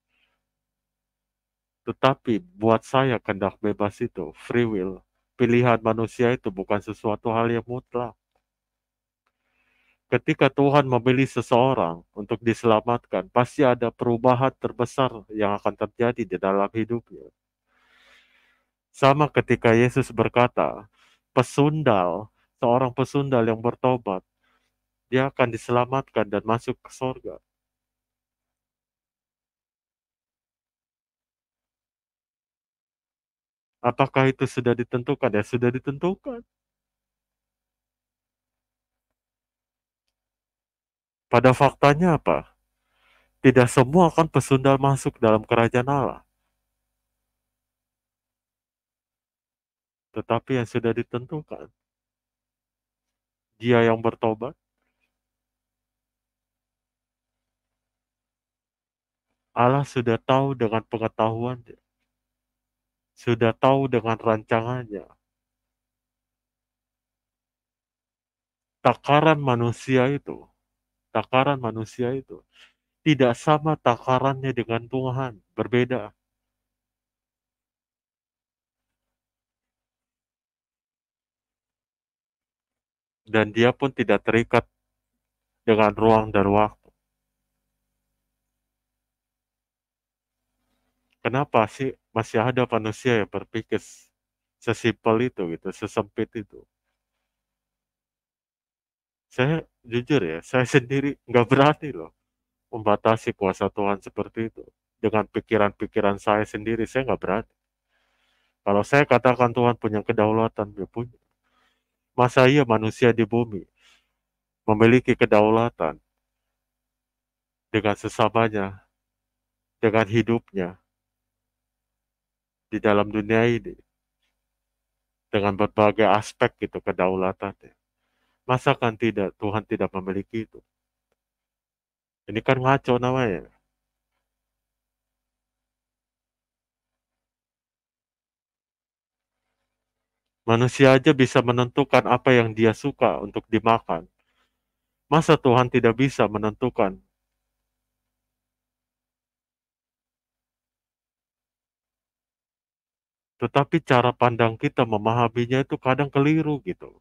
tetapi buat saya kehendak bebas itu free will. Pilihan manusia itu bukan sesuatu hal yang mutlak. Ketika Tuhan memilih seseorang untuk diselamatkan, pasti ada perubahan terbesar yang akan terjadi di dalam hidupnya. Sama ketika Yesus berkata, pesundal, seorang pesundal yang bertobat, dia akan diselamatkan dan masuk ke sorga. Apakah itu sudah ditentukan? Ya sudah ditentukan. Pada faktanya apa? Tidak semua akan pesundal masuk dalam kerajaan Allah. Tetapi yang sudah ditentukan, dia yang bertobat, Allah sudah tahu dengan pengetahuannya, sudah tahu dengan rancangannya. Takaran manusia itu, takaran manusia itu tidak sama takarannya dengan Tuhan, berbeda. Dan dia pun tidak terikat dengan ruang dan waktu. Kenapa sih masih ada manusia yang berpikir sesimpel itu gitu, sesempit itu? Saya jujur ya, saya sendiri nggak berani loh membatasi kuasa Tuhan seperti itu. Dengan pikiran-pikiran saya sendiri, saya nggak berani. Kalau saya katakan Tuhan punya kedaulatan, dia punya. Masa iya manusia di bumi memiliki kedaulatan dengan sesamanya, dengan hidupnya di dalam dunia ini, dengan berbagai aspek gitu kedaulatannya. Masa kan tidak, Tuhan tidak memiliki itu. Ini kan ngaco namanya. Manusia aja bisa menentukan apa yang dia suka untuk dimakan. Masa Tuhan tidak bisa menentukan? Tetapi cara pandang kita memahaminya itu kadang keliru gitu.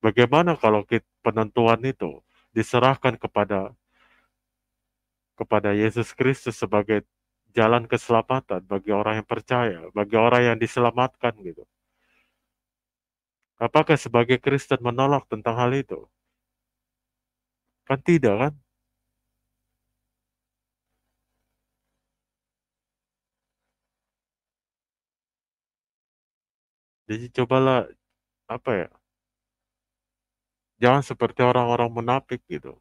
Bagaimana kalau penentuan itu diserahkan kepada Yesus Kristus sebagai jalan keselamatan bagi orang yang percaya, bagi orang yang diselamatkan gitu. Apakah sebagai Kristen menolak tentang hal itu? Kan tidak kan? Jadi cobalah apa ya? Jangan seperti orang-orang munafik gitu.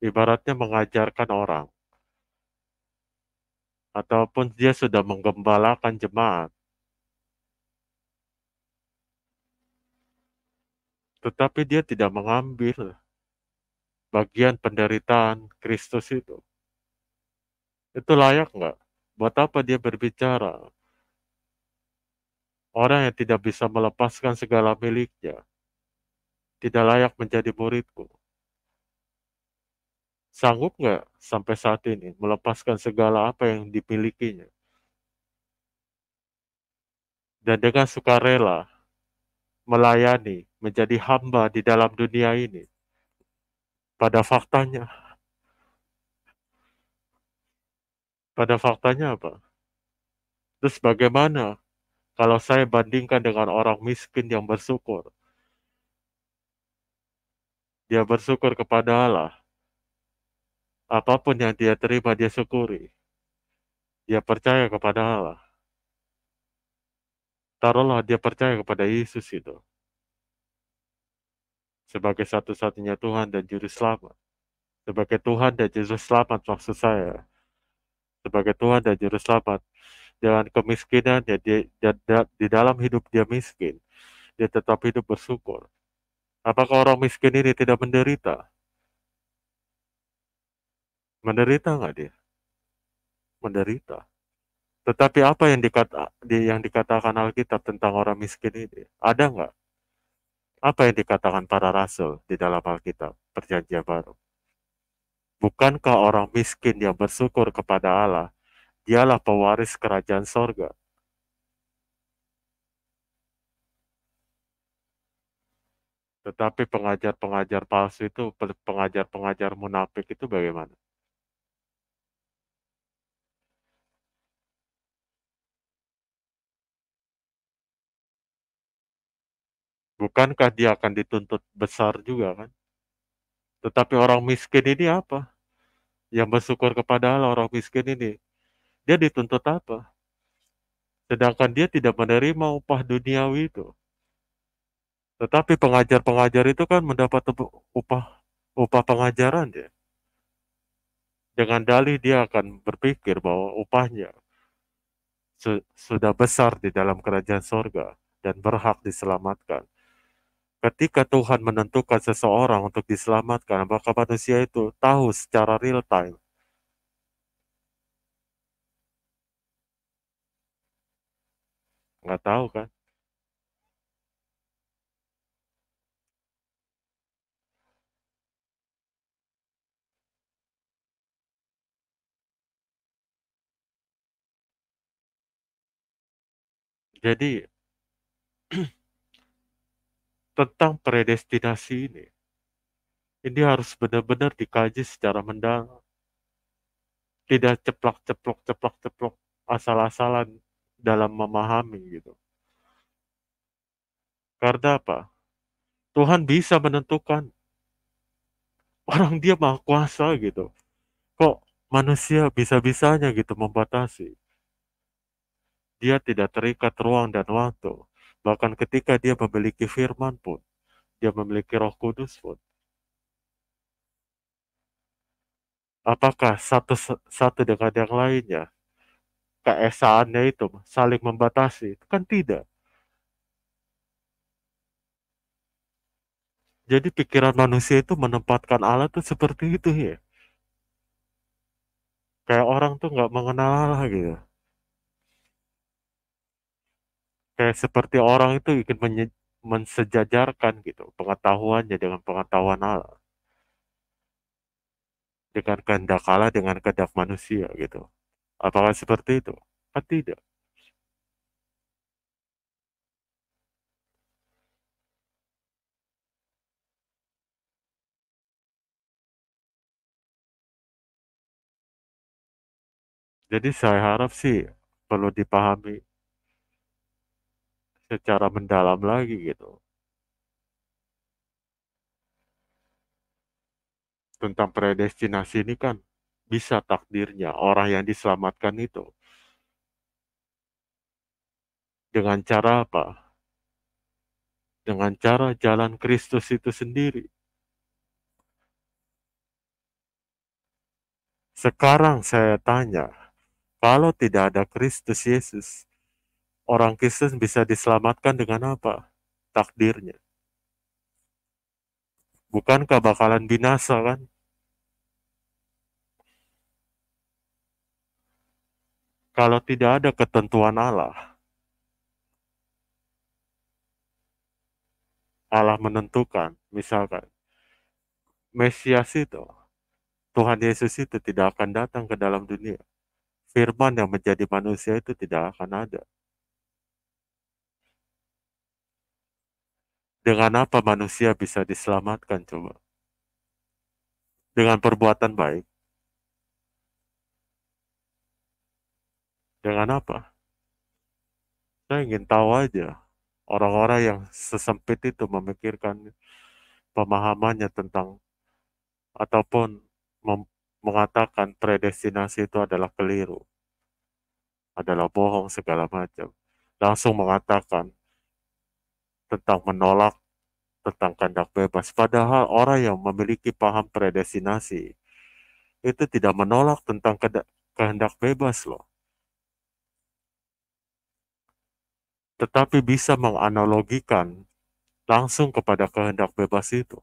Ibaratnya mengajarkan orang ataupun dia sudah menggembalakan jemaat, tetapi dia tidak mengambil bagian penderitaan Kristus itu. Itu layak nggak? Buat apa dia berbicara? Orang yang tidak bisa melepaskan segala miliknya, tidak layak menjadi muridku. Sanggup nggak sampai saat ini melepaskan segala apa yang dimilikinya? Dan dengan sukarela melayani, menjadi hamba di dalam dunia ini. Pada faktanya, pada faktanya apa? Terus bagaimana kalau saya bandingkan dengan orang miskin yang bersyukur? Dia bersyukur kepada Allah. Apapun yang dia terima, dia syukuri. Dia percaya kepada Allah. Taruhlah dia percaya kepada Yesus itu sebagai satu-satunya Tuhan dan Juru Selamat. Sebagai Tuhan dan Juru Selamat maksud saya. Sebagai Tuhan dan Juru Selamat. Dengan kemiskinan ya di dalam hidup dia miskin. Dia tetap hidup bersyukur. Apakah orang miskin ini tidak menderita? Menderita nggak dia? Menderita. Tetapi apa yang dikatakan Alkitab tentang orang miskin ini? Ada nggak? Apa yang dikatakan para rasul di dalam Alkitab Perjanjian Baru? Bukankah orang miskin yang bersyukur kepada Allah, dialah pewaris kerajaan sorga? Tetapi pengajar-pengajar palsu itu, pengajar-pengajar munafik itu bagaimana? Bukankah dia akan dituntut besar juga kan? Tetapi orang miskin ini apa? Yang bersyukur kepada Allah, orang miskin ini, dia dituntut apa? Sedangkan dia tidak menerima upah duniawi itu. Tetapi pengajar-pengajar itu kan mendapat upah upah pengajaran dia. Dengan dalih dia akan berpikir bahwa upahnya sudah besar di dalam kerajaan sorga dan berhak diselamatkan. Ketika Tuhan menentukan seseorang untuk diselamatkan, maka manusia itu tahu secara real time. Nggak tahu kan? Jadi tentang predestinasi ini harus benar-benar dikaji secara mendalam. Tidak ceplok-ceplok, ceplok-ceplok, asal-asalan dalam memahami gitu. Karena apa? Tuhan bisa menentukan. Orang dia maha kuasa gitu. Kok manusia bisa-bisanya gitu membatasi? Dia tidak terikat ruang dan waktu. Bahkan ketika dia memiliki firman pun, dia memiliki Roh Kudus pun. Apakah satu dengan yang lainnya, keesaannya itu saling membatasi? Kan tidak. Jadi pikiran manusia itu menempatkan Allah tuh seperti itu ya. Kayak orang tuh nggak mengenal Allah gitu. Kayak seperti orang itu ingin mensejajarkan gitu pengetahuannya dengan pengetahuan Allah. Dengan kehendak Allah dengan kehendak manusia gitu. Apakah seperti itu? Kan tidak. Jadi saya harap sih perlu dipahami secara mendalam lagi gitu. Tentang predestinasi ini kan bisa takdirnya orang yang diselamatkan itu. Dengan cara apa? Dengan cara jalan Kristus itu sendiri. Sekarang saya tanya, kalau tidak ada Kristus Yesus, orang Kristen bisa diselamatkan dengan apa? Takdirnya. Bukankah bakalan binasa kan? Kalau tidak ada ketentuan Allah, Allah menentukan, misalkan, Mesias itu, Tuhan Yesus itu tidak akan datang ke dalam dunia. Firman yang menjadi manusia itu tidak akan ada. Dengan apa manusia bisa diselamatkan coba? Dengan perbuatan baik? Dengan apa? Saya ingin tahu aja. Orang-orang yang sesempit itu memikirkan pemahamannya tentang ataupun mengatakan predestinasi itu adalah keliru, adalah bohong segala macam. Langsung mengatakan tentang menolak tentang kehendak bebas. Padahal orang yang memiliki paham predestinasi itu tidak menolak tentang kehendak bebas loh. Tetapi bisa menganalogikan langsung kepada kehendak bebas itu.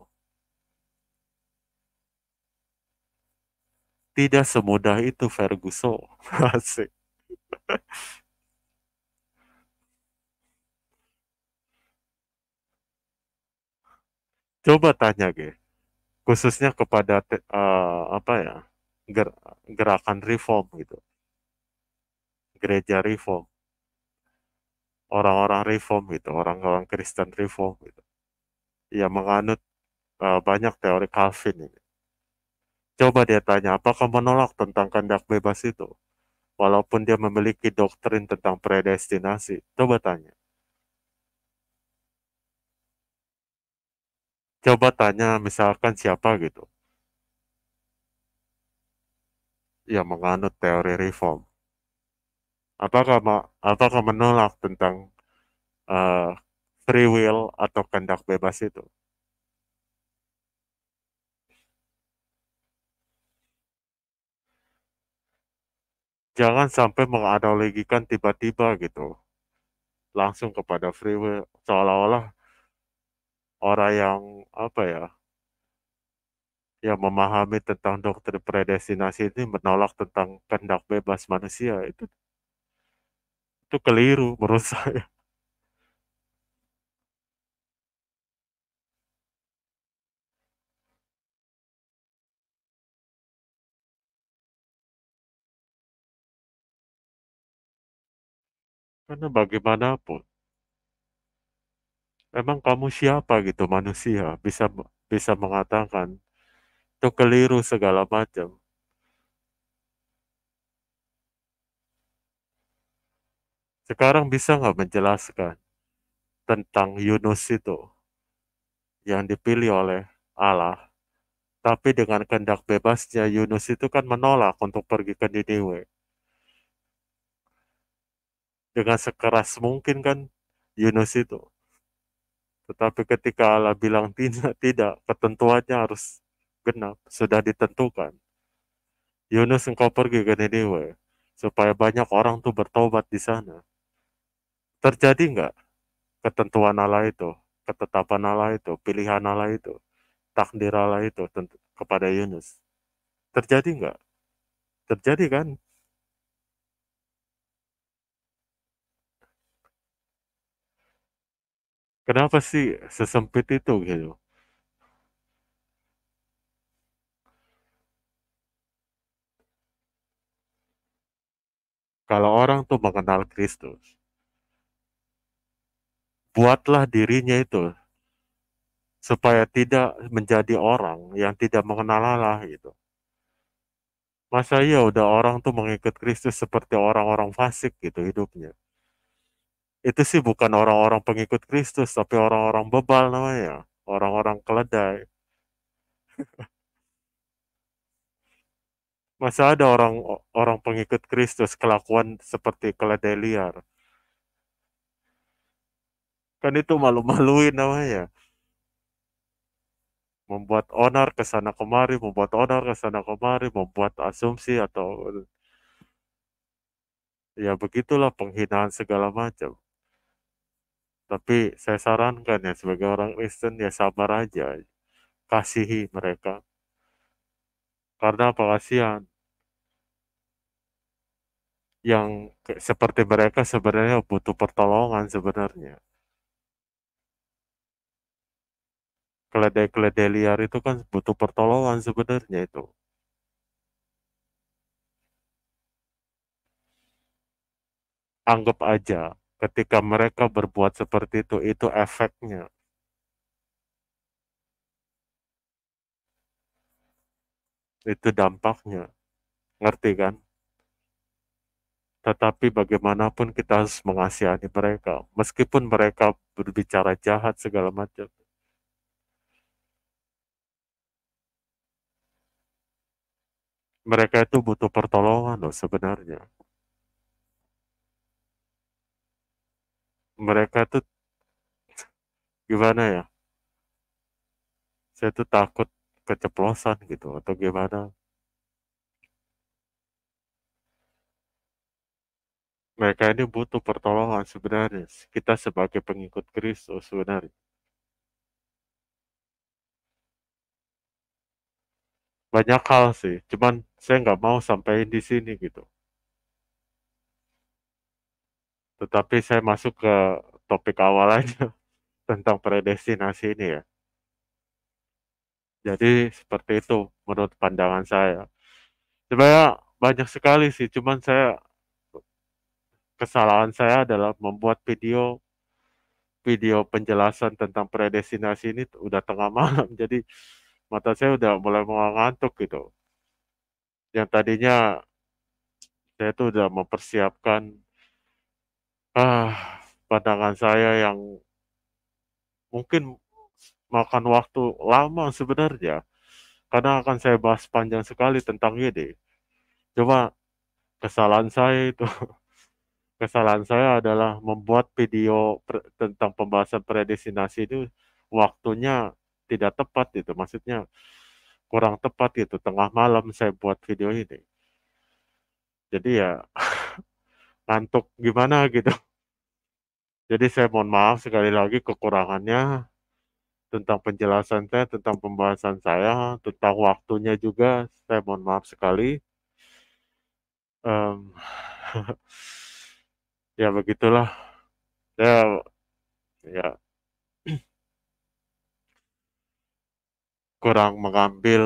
Tidak semudah itu Ferguson. Asik. Coba tanya, Ge. Khususnya kepada apa ya? Gerakan reform gitu. Gereja reform, orang-orang reform gitu, orang-orang Kristen reform gitu. Yang menganut banyak teori Calvin ini. Coba dia tanya, apakah menolak tentang kehendak bebas itu? Walaupun dia memiliki doktrin tentang predestinasi. Coba tanya. Coba tanya misalkan siapa gitu yang menganut teori reform. Apakah menolak tentang eh, free will atau kehendak bebas itu? Jangan sampai menganalogikan tiba-tiba gitu, langsung kepada free will, seolah-olah orang yang apa ya, yang memahami tentang doktrin predestinasi ini menolak tentang kehendak bebas manusia. Itu keliru menurut saya. Karena bagaimanapun, emang kamu siapa gitu manusia bisa bisa mengatakan itu keliru segala macam. Sekarang bisa nggak menjelaskan tentang Yunus itu yang dipilih oleh Allah, tapi dengan kehendak bebasnya Yunus itu kan menolak untuk pergi ke Niniwe. Dengan sekeras mungkin kan Yunus itu. Tetapi ketika Allah bilang tidak, tidak, ketentuannya harus genap, sudah ditentukan. Yunus engkau pergi ke Niniwe, supaya banyak orang tuh bertobat di sana. Terjadi nggak ketentuan Allah itu, ketetapan Allah itu, pilihan Allah itu, takdir Allah itu kepada Yunus? Terjadi nggak? Terjadi kan? Kenapa sih sesempit itu gitu? Kalau orang tuh mengenal Kristus, buatlah dirinya itu supaya tidak menjadi orang yang tidak mengenal Allah gitu. Masa iya udah orang tuh mengikut Kristus seperti orang-orang fasik gitu hidupnya. Itu sih bukan orang-orang pengikut Kristus, tapi orang-orang bebal namanya. Orang-orang keledai. Masa ada orang orang pengikut Kristus kelakuan seperti keledai liar. Kan itu malu-maluin namanya. Membuat onar ke sana kemari, membuat onar ke sana kemari, membuat asumsi atau ya begitulah penghinaan segala macam. Tapi saya sarankan ya sebagai orang Kristen ya sabar aja, kasihi mereka. Karena apa kasihan yang seperti mereka sebenarnya butuh pertolongan sebenarnya. Keledai-keledai liar itu kan butuh pertolongan sebenarnya itu. Anggap aja ketika mereka berbuat seperti itu efeknya, itu dampaknya. Ngerti kan? Tetapi bagaimanapun kita harus mengasihani mereka. Meskipun mereka berbicara jahat segala macam. Mereka itu butuh pertolongan loh sebenarnya. Mereka itu gimana ya? Saya tuh takut keceplosan gitu atau gimana. Mereka ini butuh pertolongan sebenarnya. Kita sebagai pengikut Kristus sebenarnya. banyak hal sih, cuman saya nggak mau sampaikan di sini gitu. Tetapi saya masuk ke topik awal aja tentang predestinasi ini ya. Jadi seperti itu menurut pandangan saya. Sebenarnya banyak sekali sih, cuman kesalahan saya adalah membuat video video penjelasan tentang predestinasi ini udah tengah malam, jadi mata saya udah mulai mau ngantuk gitu. Yang tadinya saya tuh udah mempersiapkan ah pandangan saya yang mungkin makan waktu lama sebenarnya, karena akan saya bahas panjang sekali tentang ini. Cuma kesalahan saya itu, kesalahan saya adalah membuat video tentang pembahasan predestinasi itu waktunya tidak tepat itu, maksudnya kurang tepat itu, tengah malam saya buat video ini. Jadi ya ngantuk gimana gitu. Jadi saya mohon maaf sekali lagi kekurangannya tentang penjelasan saya, tentang pembahasan saya, tentang waktunya juga saya mohon maaf sekali. Em, ya begitulah. Saya ya kurang mengambil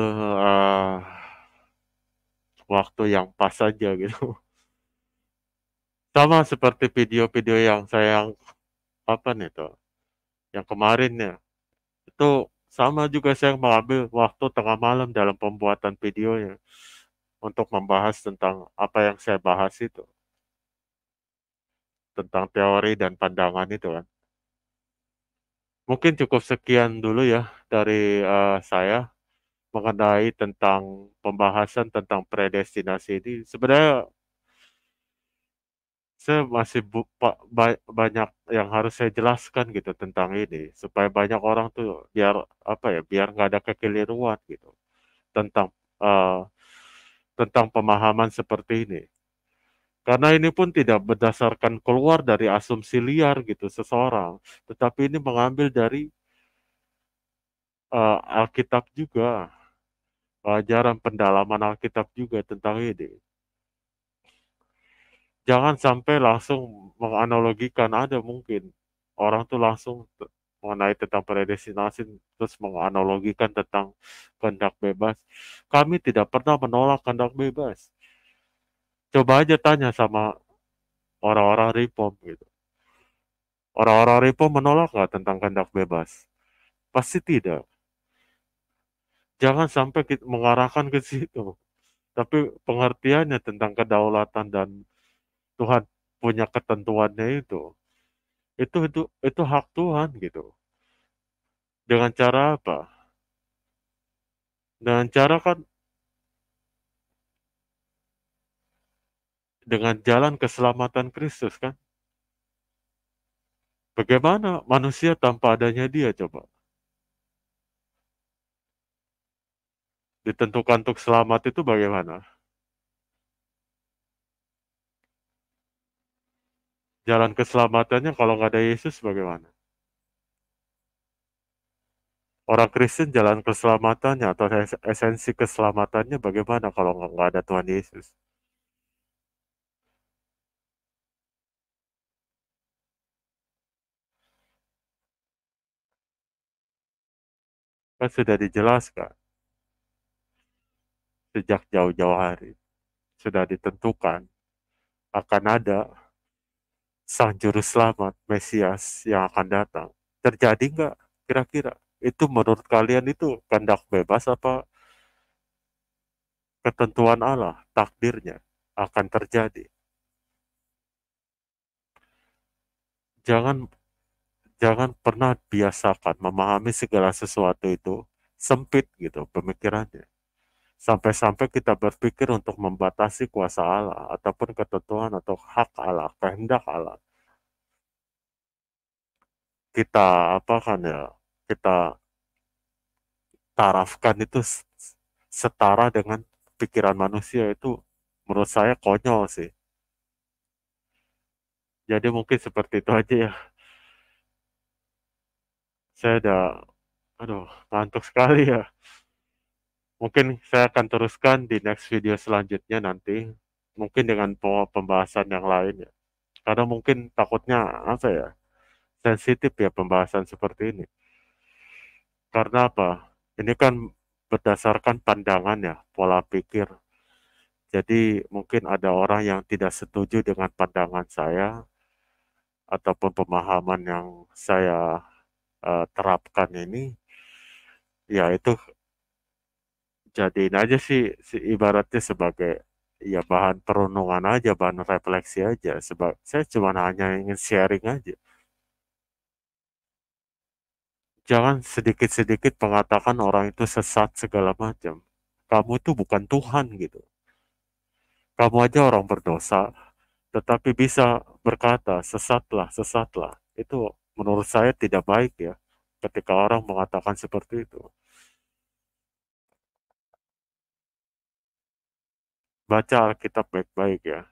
waktu yang pas saja gitu. Sama seperti video-video yang saya apa nih tuh, yang kemarin ya. Itu sama juga saya mengambil waktu tengah malam dalam pembuatan videonya untuk membahas tentang apa yang saya bahas itu, tentang teori dan pandangan itu kan. Mungkin cukup sekian dulu ya dari saya mengenai tentang pembahasan tentang predestinasi ini. Sebenarnya saya masih banyak yang harus saya jelaskan gitu tentang ini supaya banyak orang tuh biar apa ya, biar nggak ada kekeliruan gitu tentang eh, tentang pemahaman seperti ini. Karena ini pun tidak berdasarkan keluar dari asumsi liar gitu seseorang, tetapi ini mengambil dari Alkitab juga, pelajaran pendalaman Alkitab juga tentang ini. Jangan sampai langsung menganalogikan, ada mungkin orang tuh langsung mengenai tentang predestinasi terus menganalogikan tentang kehendak bebas. Kami tidak pernah menolak kehendak bebas. Coba aja tanya sama orang-orang Reform gitu. Orang-orang Reform menolak nggak tentang kehendak bebas? Pasti tidak. Jangan sampai kita mengarahkan ke situ. Tapi pengertiannya tentang kedaulatan dan Tuhan punya ketentuannya itu hak Tuhan gitu. Dengan cara apa? Dengan cara kan dengan jalan keselamatan Kristus kan. Bagaimana manusia tanpa adanya Dia coba? Ditentukan untuk selamat itu bagaimana? Jalan keselamatannya kalau nggak ada Yesus bagaimana? Orang Kristen jalan keselamatannya atau esensi keselamatannya bagaimana kalau nggak ada Tuhan Yesus? Kan sudah dijelaskan sejak jauh-jauh hari. Sudah ditentukan akan ada Sang Juru Selamat, Mesias yang akan datang. Terjadi nggak kira-kira? Itu menurut kalian itu kehendak bebas apa ketentuan Allah, takdirnya akan terjadi? Jangan jangan pernah biasakan memahami segala sesuatu itu sempit gitu pemikirannya. Sampai-sampai kita berpikir untuk membatasi kuasa Allah ataupun ketentuan atau hak Allah, kehendak Allah. Kita apa kan ya? Kita tarafkan itu setara dengan pikiran manusia, itu menurut saya konyol sih. Jadi mungkin seperti itu aja ya. Saya udah, aduh, ngantuk sekali ya. Mungkin saya akan teruskan di next video selanjutnya nanti, mungkin dengan pembahasan yang lain ya. Karena mungkin takutnya apa ya, sensitif ya pembahasan seperti ini. Karena apa? Ini kan berdasarkan pandangan ya, pola pikir. Jadi mungkin ada orang yang tidak setuju dengan pandangan saya ataupun pemahaman yang saya terapkan ini, ya itu jadiin aja sih ibaratnya sebagai ya bahan perenungan aja, bahan refleksi aja. Sebab saya cuma hanya ingin sharing aja. Jangan sedikit-sedikit mengatakan orang itu sesat segala macam. Kamu itu bukan Tuhan gitu. Kamu aja orang berdosa, tetapi bisa berkata sesatlah, sesatlah. Itu menurut saya tidak baik ya. Ketika orang mengatakan seperti itu. Baca Alkitab baik-baik ya.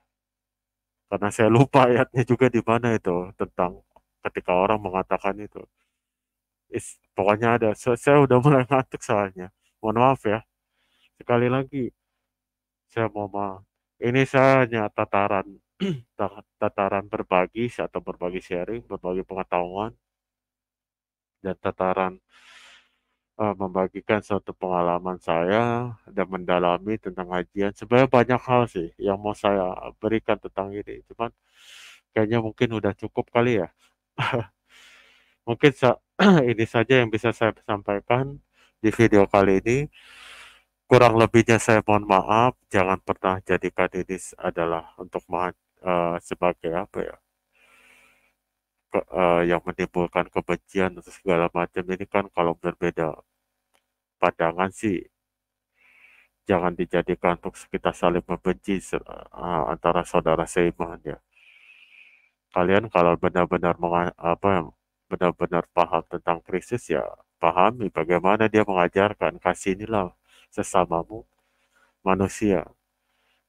Karena saya lupa ayatnya juga di mana itu tentang ketika orang mengatakan itu. Pokoknya ada. Saya udah mulai ngantuk soalnya. Mohon maaf ya. Sekali lagi, saya mau maaf. Ini saya hanya tataran tataran berbagi atau berbagi sharing, berbagi pengetahuan dan tataran membagikan suatu pengalaman saya dan mendalami tentang kajian. Sebenarnya banyak hal sih yang mau saya berikan tentang ini. Cuman kayaknya mungkin udah cukup kali ya. Mungkin ini saja yang bisa saya sampaikan di video kali ini. Kurang lebihnya saya mohon maaf. Jangan pernah jadikan ini adalah untuk sebagai apa ya, yang menimbulkan kebencian atau segala macam. Ini kan kalau berbeda pandangan sih, jangan dijadikan untuk kita saling membenci antara saudara seiman ya. Kalian kalau benar-benar benar-benar paham tentang Kristus ya pahami bagaimana dia mengajarkan kasihanilah sesamamu manusia.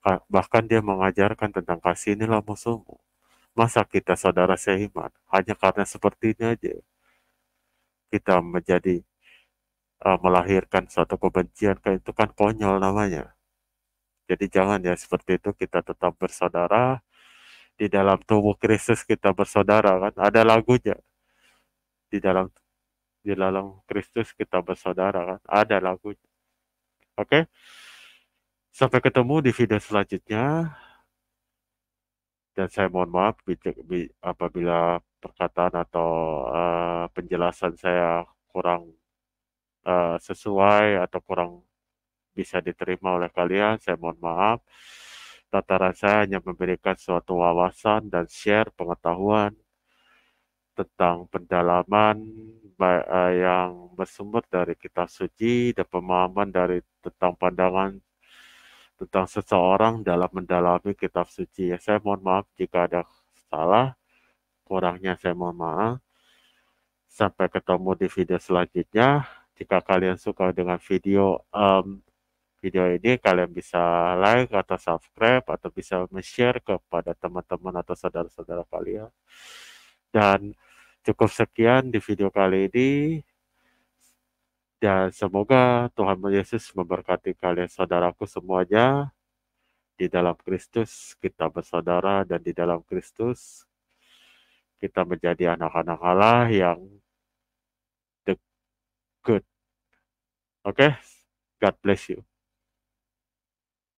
Bahkan dia mengajarkan tentang kasihanilah musuhmu. Masa kita saudara seiman hanya karena seperti ini aja kita menjadi melahirkan suatu kebencian, kayak itu kan konyol namanya. Jadi jangan ya seperti itu, kita tetap bersaudara di dalam tubuh Kristus, kita bersaudara kan. Ada lagunya di dalam Kristus kita bersaudara kan. Ada lagunya. Oke, sampai ketemu di video selanjutnya dan saya mohon maaf apabila perkataan atau penjelasan saya kurang sesuai atau kurang bisa diterima oleh kalian, saya mohon maaf. Tataran saya hanya memberikan suatu wawasan dan share pengetahuan tentang pendalaman yang bersumber dari kitab suci dan pemahaman dari tentang pandangan tentang seseorang dalam mendalami kitab suci. Ya, saya mohon maaf jika ada salah, kurangnya saya mohon maaf. Sampai ketemu di video selanjutnya. Jika kalian suka dengan video ini, kalian bisa like atau subscribe atau bisa share kepada teman-teman atau saudara-saudara kalian. Dan cukup sekian di video kali ini. Dan semoga Tuhan Yesus memberkati kalian saudaraku semuanya. Di dalam Kristus kita bersaudara dan di dalam Kristus kita menjadi anak-anak Allah yang the good. Oke? God bless you.